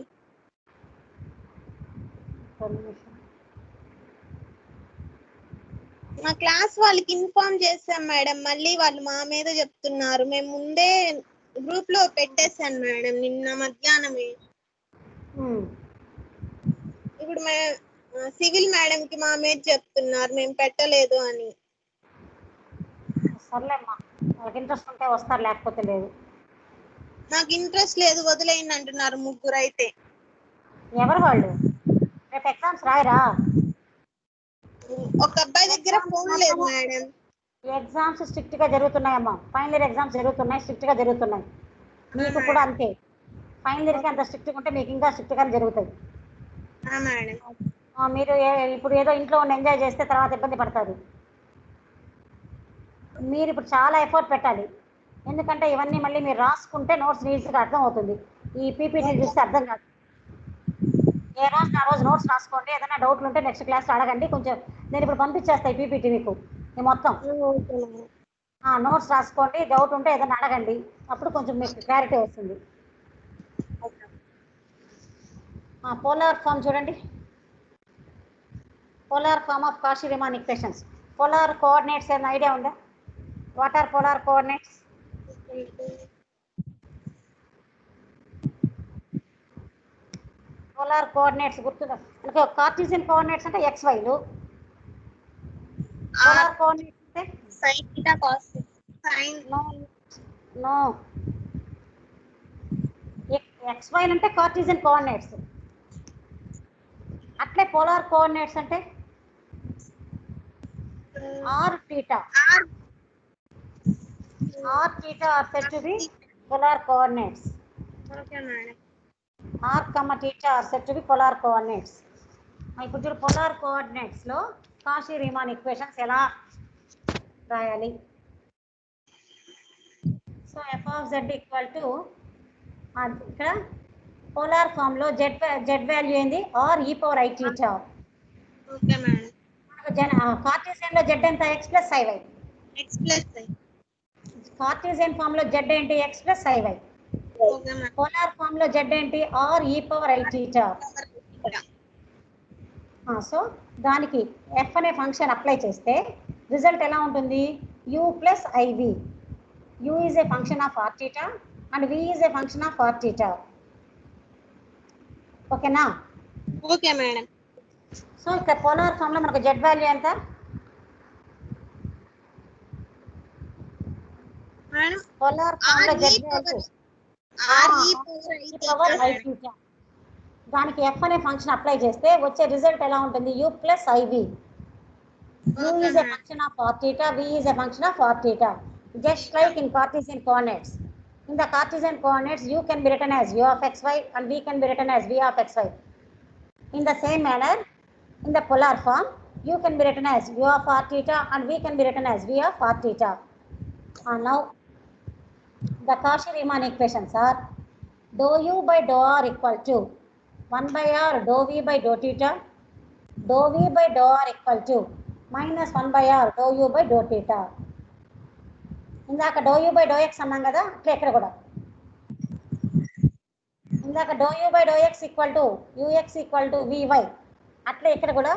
మా క్లాస్ వాళ్ళకి ఇన్ఫార్మ్ చేశాం మేడం, మళ్ళీ వాళ్ళు మా మీద చెప్తున్నారు. మేము ముందే గ్రూప్ లో పెట్టేశాను మేడం నిన్న మధ్యాహ్నమే. ఇప్పుడు సివిల్ మేడం కి మా మీద చెప్తున్నారు మేము పెట్టలేదు అని. సర్లేమ్మా, నాకు ఇంట్రెస్ట్ ఉంటే వస్తారు, లేకపోతే లేదు. నాకు ఇంట్రెస్ట్ లేదు, వదిలేయండి అంటున్నారు ముగ్గురు. అయితే ఎవరు వాళ్ళు రేపు ఎగ్జామ్స్ రాయరా? ఒక అబ్బాయి దగ్గర ఫోన్ లేదు మేడం. ఎగ్జామ్స్ స్ట్రిక్ట్ గా జరుగుతున్నాయమ్మా. ఫైనల్ ఇయర్ ఎగ్జామ్స్ జరుగుతున్నాయి, స్ట్రిక్ట్ గా జరుగుతున్నాయి. మీకు కూడా అంతే. ఫైనల్ ఇయర్కి అంత స్ట్రిక్ట్ గా ఉంటే మీకు ఇంకా స్ట్రిక్ట్ గా జరుగుతాయి. మీరు ఇప్పుడు ఏదో ఇంట్లో ఉండి ఎంజాయ్ చేస్తే తర్వాత ఇబ్బంది పడతారు. మీరు ఇప్పుడు చాలా ఎఫర్ట్ పెట్టాలి. ఎందుకంటే ఇవన్నీ మళ్ళీ మీరు రాసుకుంటే నోట్స్ నీట్గా అర్థం అవుతుంది. ఈ పీపీటీ చూస్తే అర్థం కాదు. ఏ రోజు ఆ రోజు నోట్స్ రాసుకోండి. ఏదైనా డౌట్లు ఉంటే నెక్స్ట్ క్లాస్లో అడగండి. కొంచెం నేను ఇప్పుడు పంపించేస్తాను పీపీటీ మీకు మొత్తం. నోట్స్ రాసుకోండి. డౌట్ ఉంటే ఏదైనా అడగండి. అప్పుడు కొంచెం మీకు క్లారిటీ వస్తుంది. పోలార్ ఫామ్ చూడండి. Polar form of Cauchy Riemann equations. Polar coordinates ఏమైనా ఐడియా ఉందా? What are polar coordinates? Polar coordinates గుర్తుందా? కార్టీసియన్ కోఆర్డినేట్స్ అంటే XYలు. పోలార్ కోఆర్డినేట్స్ అంటే sin theta cos sin no XY అంటే కార్టీసియన్ కోఆర్డినేట్స్. అట్లే పోలార్ కోఆర్డినేట్స్ అంటే r theta are said to be polar coordinates. Okay madam. r, theta are said to be polar coordinates. ఇప్పుడు చూడు polar coordinates లో Cauchy Riemann equations ఎలా రాయాలి? So f of z equal to ఇక్కడ polar form లో z value ఏంది? r e power i theta. Okay madam. Cartesian లో z ఎంత? x plus iy. x plus i. Cartesian form లో z ఏంటి? x plus iy. Okay madam. Polar form లో z ఏంటి? r e power i theta. So దానికి f అనే function apply చేస్తే result ఎలా ఉంటుంది? u plus iv. u is a function of r theta and v is a function of r theta. ఓకేనా? Okay madam. So ఇక్కడ polar form లో మనకు z value ఎంత? మేడం పోలార్ ఫామ్ లో z value r e power i theta. దానికి f అనే function apply చేస్తే వచ్చే రిజల్ట్ ఎలా ఉంటుంది? u plus iv. u is a function of r theta, v is a function of r theta. Just like in Cartesian coordinates. In the Cartesian coordinates, u can be written as u of xy and v can be written as v of xy. In the same manner, in the polar form, u can be written as u of r theta and v can be written as v of r theta. Now, the Cauchy-Riemann equations are dou u by dou r equal to 1 by r dou v by dou theta, dou v by dou r equal to minus 1 by r dou u by dou theta. ఇందాక do u by do x అన్నాం కదా, అట్లా ఇక్కడ కూడా ఇందాక do u by do x equal to u x equal to v y, అట్లా ఇక్కడ కూడా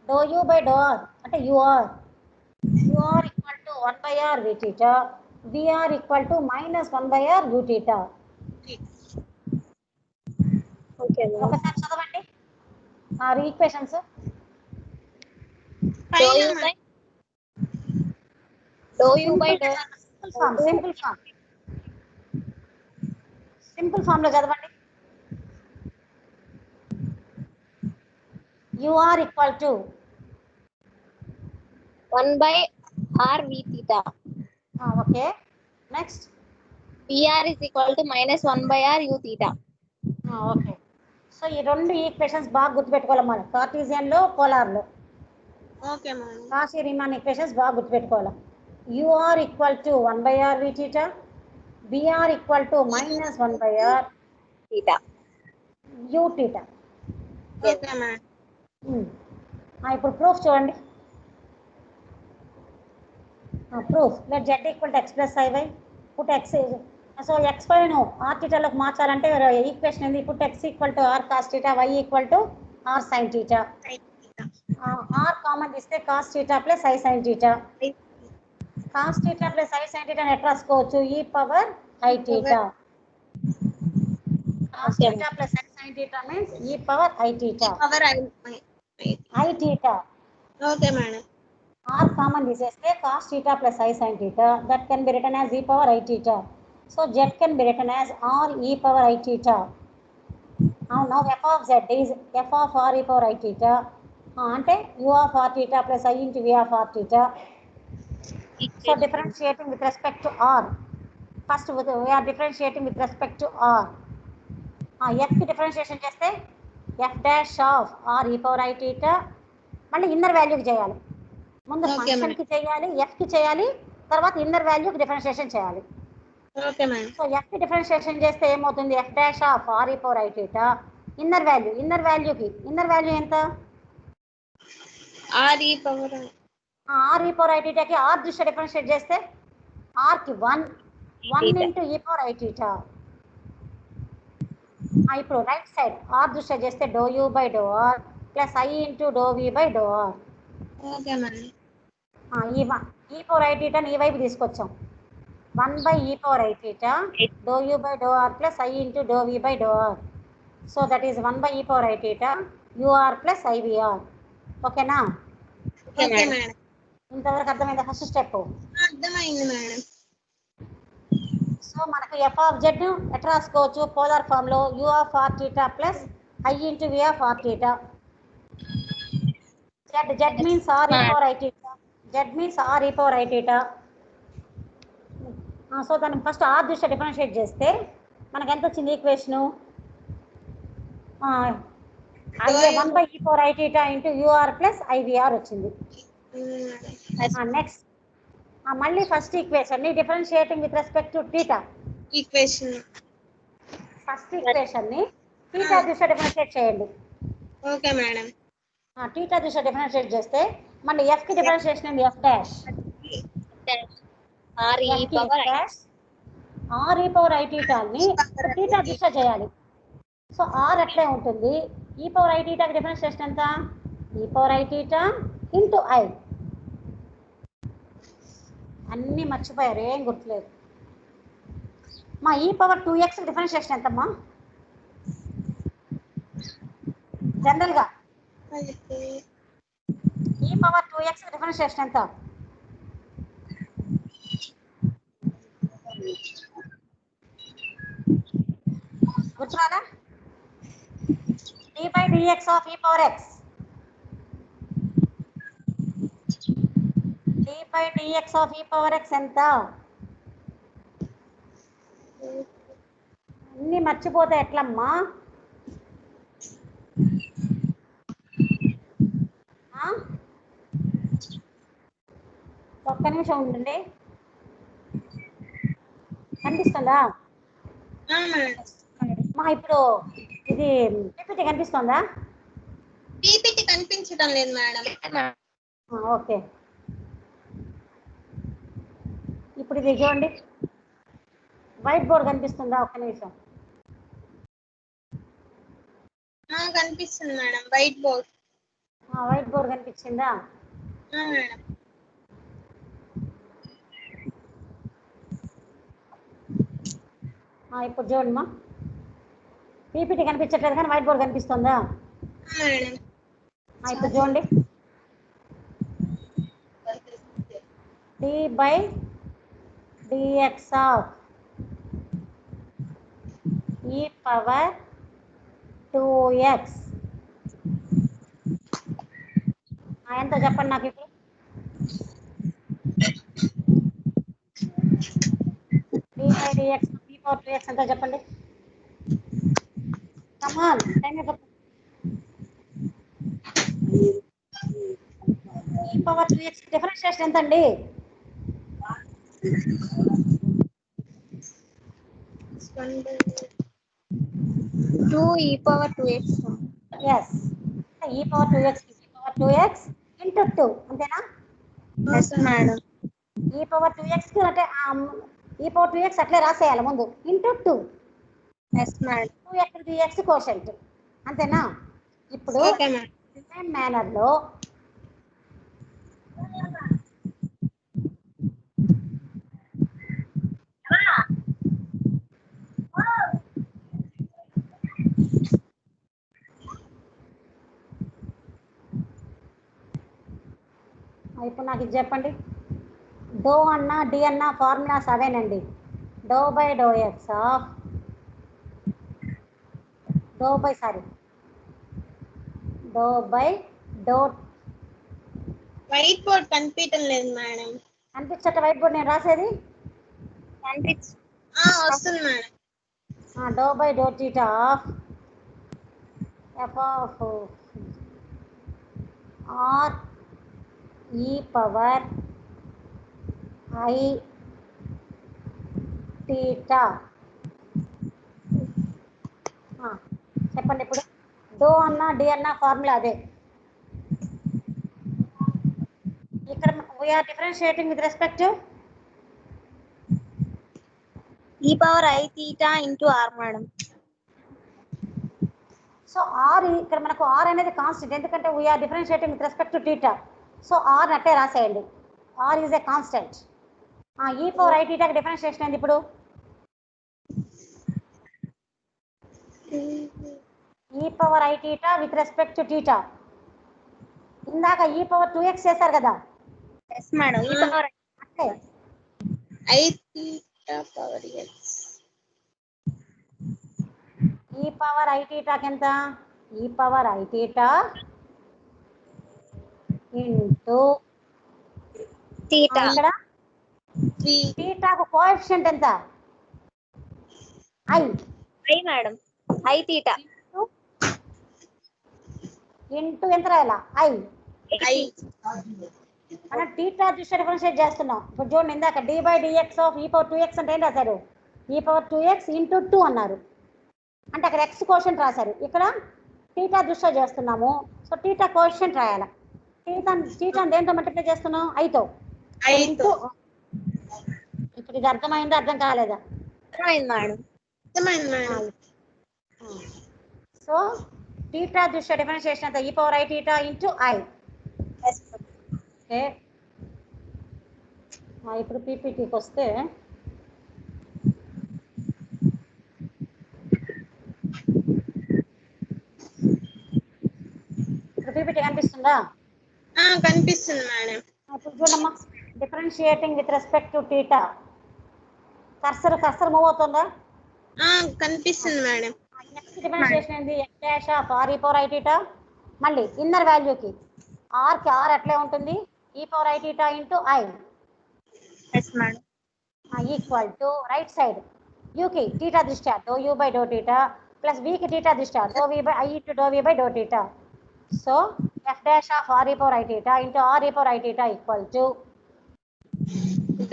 do u by do r అంటే u r equal to 1 by r v theta, vr equal to minus 1 by r u theta. ఒకసారి చదవండి ఆ equations. Simple form లో చదవండి. U r equal to 1 by r v theta. Okay, next vr is equal to minus 1 by r u theta. Okay. So ఈ రెండు equations బాగా గుర్తుపెట్టుకోవాలి మనం కార్టీసియన్ లో పోలార్ లో. Okay madam. Cauchy-Riemann ఈక్వేషన్స్ బాగా గుర్తుపెట్టుకోవాలి. U r equal to 1 by r v theta, vr equal to minus 1 by r theta. u theta. Okay madam. ఇప్పుడు ప్రూఫ్ చూడండి. Proof let z equal to x plus iy put x. So xy ను r theta లోకి మార్చాలంటే equation ఏంది? Put x equal to r cos theta, y equal to r sin theta. r common తీస్తే cos theta plus i sin theta. cos theta plus i sin theta ఎట్లా రాసుకోవచ్చు? e power i theta. cos theta plus i sin theta means e power i theta. Power i theta. Okay madam. r common తీసేస్తే cos theta plus i sin theta, that can be written as e power i theta. So z can be written as r e power i theta. అవును f of z is f of r e power I theta అంటే u of r theta plus I into v of r theta. So differentiating with respect to r. First we are differentiating with respect to r. f కి differentiation చేస్తే f dash of r e power I theta మళ్ళీ ఇన్నర్ వాల్యూకి చేయాలి. ముందు function కి చేయాలి, f కి చేయాలి, తర్వాత ఇన్నర్ వాల్యూకి డిఫరెన్షియేషన్ చేయాలి. Okay madam. సో f కి డిఫరెన్షియేషన్ చేస్తే ఏమవుతుంది? f dash of r e power I theta inner వాల్యూకి ఇన్నర్ వాల్యూ ఎంత? r e power I theta కి r దృష్ట్యా డిఫరెన్షియేట్ చేస్తే r కి 1 into e power I theta. ఇప్పుడు రైట్ సైడ్ r దృష్ట్యా చేస్తే do u by do r plus I into do v by do r. Okay madam. E power I theta ఈ వైపు తీసుకొచ్చాం. 1 by e power I theta dou u by dou r plus I into dou v by dou r. So that is 1 by e power I theta ur plus IVR. Okay na? Okay madam. ఇంతవరకు అర్థమైందా first step? అర్థమైంది madam. So మనకు f of z ఎట్లా రాసుకోవచ్చు? Polar form లో u of r theta plus I into v of r theta. Z means r e power I theta. Z means r e power I theta. So దాన్ని first r దృష్ట్యా differentiate చేస్తే మనకు ఎంత వచ్చింది equation? 1 by e power I theta into ur plus IVR వచ్చింది. Next మళ్ళీ first equation ని differentiating with respect to theta equation first equation ని థీటా దృష్ట్యా డిఫరెన్షియేట్ చేయండి. Okay madam. థీటా దృష్ట్యా డిఫరెన్షియేట్ చేస్తే మళ్ళీ f కి డిఫరెన్షియేషన్ ఏంది? f dash r e power I theta ని థీటా దృష్ట్యా చేయాలి. సో r అట్లే ఉంటుంది. e power I theta కి డిఫరెన్షియేషన్ ఎంత? e power I theta into I. అన్నీ మర్చిపోయారు, ఏం గుర్తులేదు. మా e పవర్ 2x డిఫరెన్షియేషన్ ఎంతమ్మా జనరల్ గా? e పవర్ 2x డిఫరెన్షియేషన్ ఎంత? గుర్తురాదా? d by dx of e power x. d by dx of e power x ఎంత? అన్నీ మర్చిపోతే ఎట్లమ్మా? ఒక్క నిమిషం ఉండండి. కనిపిస్తుందా మా? ఇప్పుడు ఇది పీపీటీ కనిపిస్తుందా? పీపీటీ కనిపించడం లేదు మేడం. ఓకే, ఇప్పుడు ఇది చూడండి. వైట్ బోర్డ్ కనిపిస్తుందా? ఒక్క నిమిషం. కనిపిస్తుంది మేడం. వైట్ బోర్డ్ కనిపించిందా? మేడం. ఇప్పుడు చూడండి మా, పీపీటీ కనిపించట్లేదు కానీ వైట్ బోర్డ్ కనిపిస్తుందా? మేడం. ఇప్పుడు చూడండి. d by dx of e power 2x ఎంత చెప్పండి నాకు ఇప్పుడు? d by dx of e power 2x ఎంత చెప్పండి? Come on, e power 2x differentiation ఎంత అండి? 2 e power 2x. Yes, e power 2x into 2 అంతేనా? Yes madam. e power 2x కి అంటే e power 2x అట్లే రాసేయాలి ముందు into 2. Yes madam. 2 ఎక్కడ dx కోషంట్ అంతేనా? ఇప్పుడు సేమ్ మేనర్ లో ఇప్పుడు నాకు ఇది చెప్పండి. డో అన్నా డి అన్నా ఫార్ములాస్ అవేనండి. Do by do x of do by sorry do by do white board కనిపించడం లేదు మేడం. అనిపించట వైట్ బోర్డ్ నేను రాసేది వస్తుంది madam. Do by do theta of f of r e power i theta. చెప్పండి ఇప్పుడు డో అన్నా డి అన్నా ఫార్ములా అదే. ఇక్కడ we are differentiating with respect to e power I theta into r madam. So r ఇక్కడ మనకు ఆర్ అనేది constant, ఎందుకంటే we are differentiating with respect to theta. So r అట్టే రాసేయండి, r is a constant. E power i టీటాకి differentiation ఏంది ఇప్పుడు? E power i theta with respect to theta. ఇందాక ఈ పవర్ 2x చేశారు కదా. Yes madam. e power అంటే I theta power x. E power i టీటాకి ఎంత? E power i theta into theta. ఇక్కడ 3 టీటాకు కోఎఫిషియంట్ ఎంత? I I madam. I theta. Into ఎంత రాయాలా? ఐ. I మనం టీటా దృష్ట్యా డిఫరెన్షియేట్ చేస్తున్నాం. ఇప్పుడు చూడండి, ఇందాక డి బై డిఎక్స్ ఆఫ్ ఈ పవర్ 2x అంటే ఏం రాశారు? ఈ పవర్ 2x ఇంటూ 2 అన్నారు, అంటే అక్కడ ఎక్స్ కోషంట్ రాశారు. ఇక్కడ టీటా దృష్ట్యా చేస్తున్నాము, సో టీటా కోషంట్ రాయాలి. టీటా దేంతో మల్టిప్లై చేస్తున్నాం? ఐతో. ఐతో. ఇప్పుడు ఇది అర్థమైందా, అర్థం కాలేదా? అర్థమైంది మేడం. అర్థమైంది మేడం. సో టీటా దృష్ట్యా డిఫరెన్షియేషన్ అంతా ఈ power i theta into I. Okay, ఇప్పుడు పీపీటీకి వస్తే ఇప్పుడు పీపీటీ కనిపిస్తుందా? కనిపిస్తుంది మేడం. ఇప్పుడు చూడమ్మా, differentiating with respect to theta. Cursor move అవుతుందా? కనిపిస్తుంది మేడం. నెక్స్ట్ డిఫరెన్షియేషన్ ఏంది? X dash of r e power i theta. మళ్ళీ ఇన్నర్ వాల్యూకి ఆర్కి ఆర్ అట్లే ఉంటుంది, e power i theta into i yes madam. Equal to right side యూకి టీటా దృష్ట్యా do u by do theta plus వీకి టీటా దృష్ట్యా do v by i into do v by do theta. So f dash of r e power i theta into r e power i theta equal to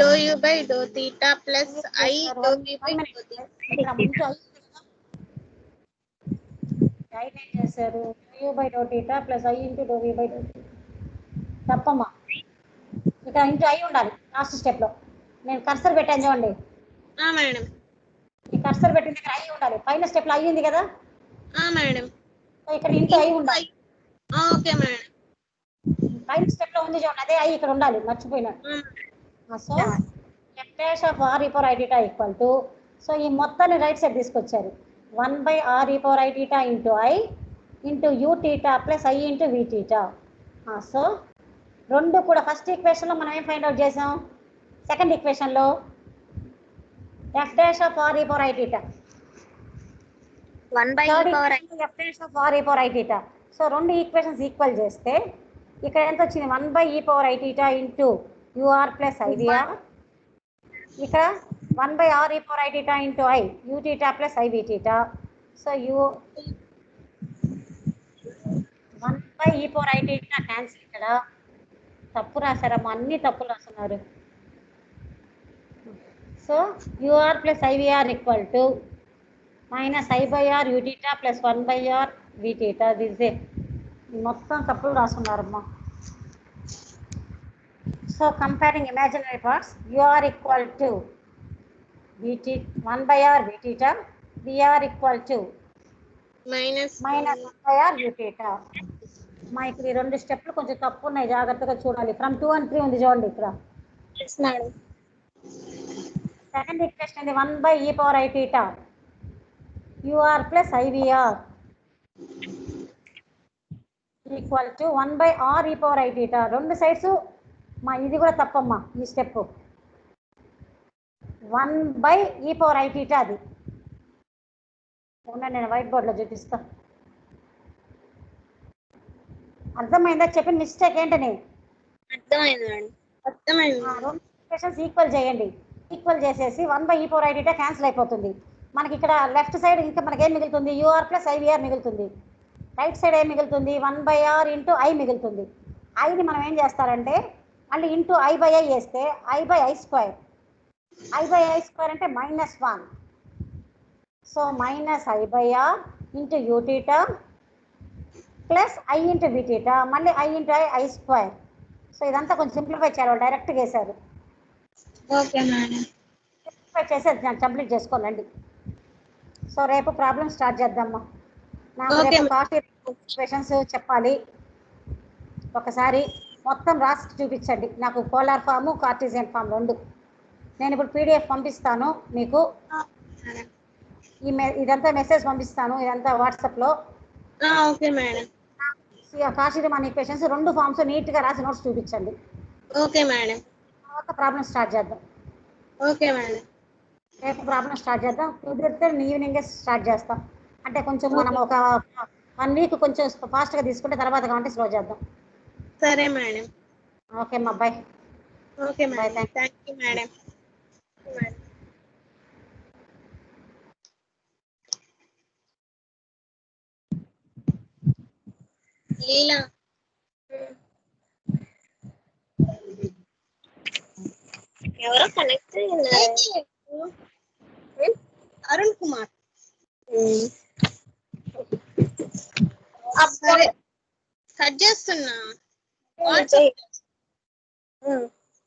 do u by do theta plus i do v by do theta. Right ఏం చేశారు? U by do theta plus i into do v by do theta. తప్పమ్మా, ఇక్కడ into i ఉండాలి last స్టెప్లో. నేను cursor పెట్టాను చూడండి, madam. ఈ కర్సర్ పెట్టిన దగ్గర ఐ ఉండాలి. పైన స్టెప్లో ఐ ఉంది కదా, మేడం. సో ఇక్కడ ఇంటూ ఐ ఉండాలి. Okay madam. పైన స్టెప్లో ఉంది చూడండి, అదే ఐ ఇక్కడ ఉండాలి, మర్చిపోయినా. So f dash of r e power i theta equal to, so ఈ మొత్తాన్ని రైట్ సైడ్ తీసుకొచ్చారు. 1 by r e power i theta into i into u theta plus i into v theta. So రెండు కూడా first ఈక్వేషన్లో మనం ఏం find out చేసాం? Second ఈక్వేషన్లో f dash of r e power i theta, 1 by e power I. F dash of r e power i theta. So రెండు equations equal చేస్తే ఇక్కడ ఎంత వచ్చింది? 1 by e power i theta into u r plus i v r. ఇక్కడ 1 by r e power i theta into i u theta plus i v theta. So u 1 by e power i theta cancel. ఇక్కడ తప్పు రాశారమ్మా, అన్ని తప్పులు రాస్తున్నారు. So u r plus IVR equal to minus i by r u theta plus 1 by r v theta. This మొత్తం తప్పులు రాస్తున్నారమ్మా. So comparing imaginary parts, u r equal to VT 1 by r v theta, Vr equal to minus 1 by r u theta. మా ఇక్కడ ఈ రెండు స్టెప్లు కొంచెం తప్పు ఉన్నాయి, జాగ్రత్తగా చూడాలి. ఫ్రమ్ 2 and 3 ఉంది చూడండి ఇక్కడ. సెకండ్ ఈక్వేషన్ ఇది 1 by e power i theta ur plus ivr equal to 1 by r e power i theta. రెండు సైడ్స్ మా ఇది కూడా తప్పమ్మా, ఈ step 1 by e power i theta అది నేను వైట్ బోర్డ్లో చూపిస్తా. అర్థమైందా? చెప్పిన మిస్టేక్ ఏంటని? అర్థమైంది మేడం. అర్థమైంది. రెండు ఈక్వేషన్స్ ఈక్వల్ చేయండి. ఈక్వల్ చేసేసి 1/e⁴ క్యాన్సిల్ అయిపోతుంది. మనకి ఇక్కడ లెఫ్ట్ సైడ్ ఇంకా మనకి ఏం మిగులుతుంది? యూఆర్ ప్లస్ ఐవీఆర్ మిగులుతుంది. రైట్ సైడ్ ఏం మిగులుతుంది? 1/r ఇంటూ ఐ మిగులుతుంది. ఐని మనం ఏం చేస్తారంటే మళ్ళీ ఇంటూ I/I వేస్తే I/I². I/I² అంటే -1. So -I/r into u∠θ plus I into v∠θ మళ్ళీ I ఇంటూ I² సో ఇదంతా కొంచెం సింప్లిఫై చేయాలి. డైరెక్ట్గా వేశారు. Okay madam. సింప్లిఫై చేసి అది కంప్లీట్ చేసుకోవాలండి. సో రేపు ప్రాబ్లమ్ స్టార్ట్ చేద్దామా? నాకు రేపు కాఫీ ఈక్వేషన్స్ చెప్పాలి. ఒకసారి మొత్తం రాసి చూపించండి నాకు. పోలార్ ఫాము, కార్టీసియన్ ఫామ్ రెండు. నేను ఇప్పుడు PDF పంపిస్తాను మీకు. ఇదంతా మెసేజ్ పంపిస్తాను. ఇదంతా వాట్సాప్లో. Okay madam. కార్టీసియన్ ఈక్వేషన్స్ రెండు ఫామ్స్ నీట్గా రాసి నోట్స్ చూపించండి. Okay madam. తర్వాత ప్రాబ్లమ్ స్టార్ట్ చేద్దాం. Okay madam. రేపు ప్రాబ్లమ్ స్టార్ట్ చేద్దాం. కుదిరితే ఈవినింగే స్టార్ట్ చేస్తాం. అంటే కొంచెం మనం ఒక 1 వీక్ కొంచెం ఫాస్ట్గా తీసుకుంటే తర్వాత కావాలంటే స్లో చేద్దాం. సరే మేడం. ఓకే అమ్మా, bye. Okay madam. Thank you madam. Leela ఎవరో కనెక్ట్ అరుణ్ కుమార్. సరే కట్ చేస్తున్నా.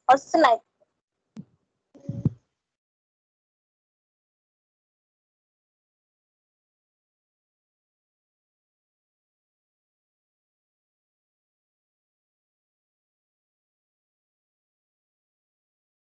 వస్తున్నాయి.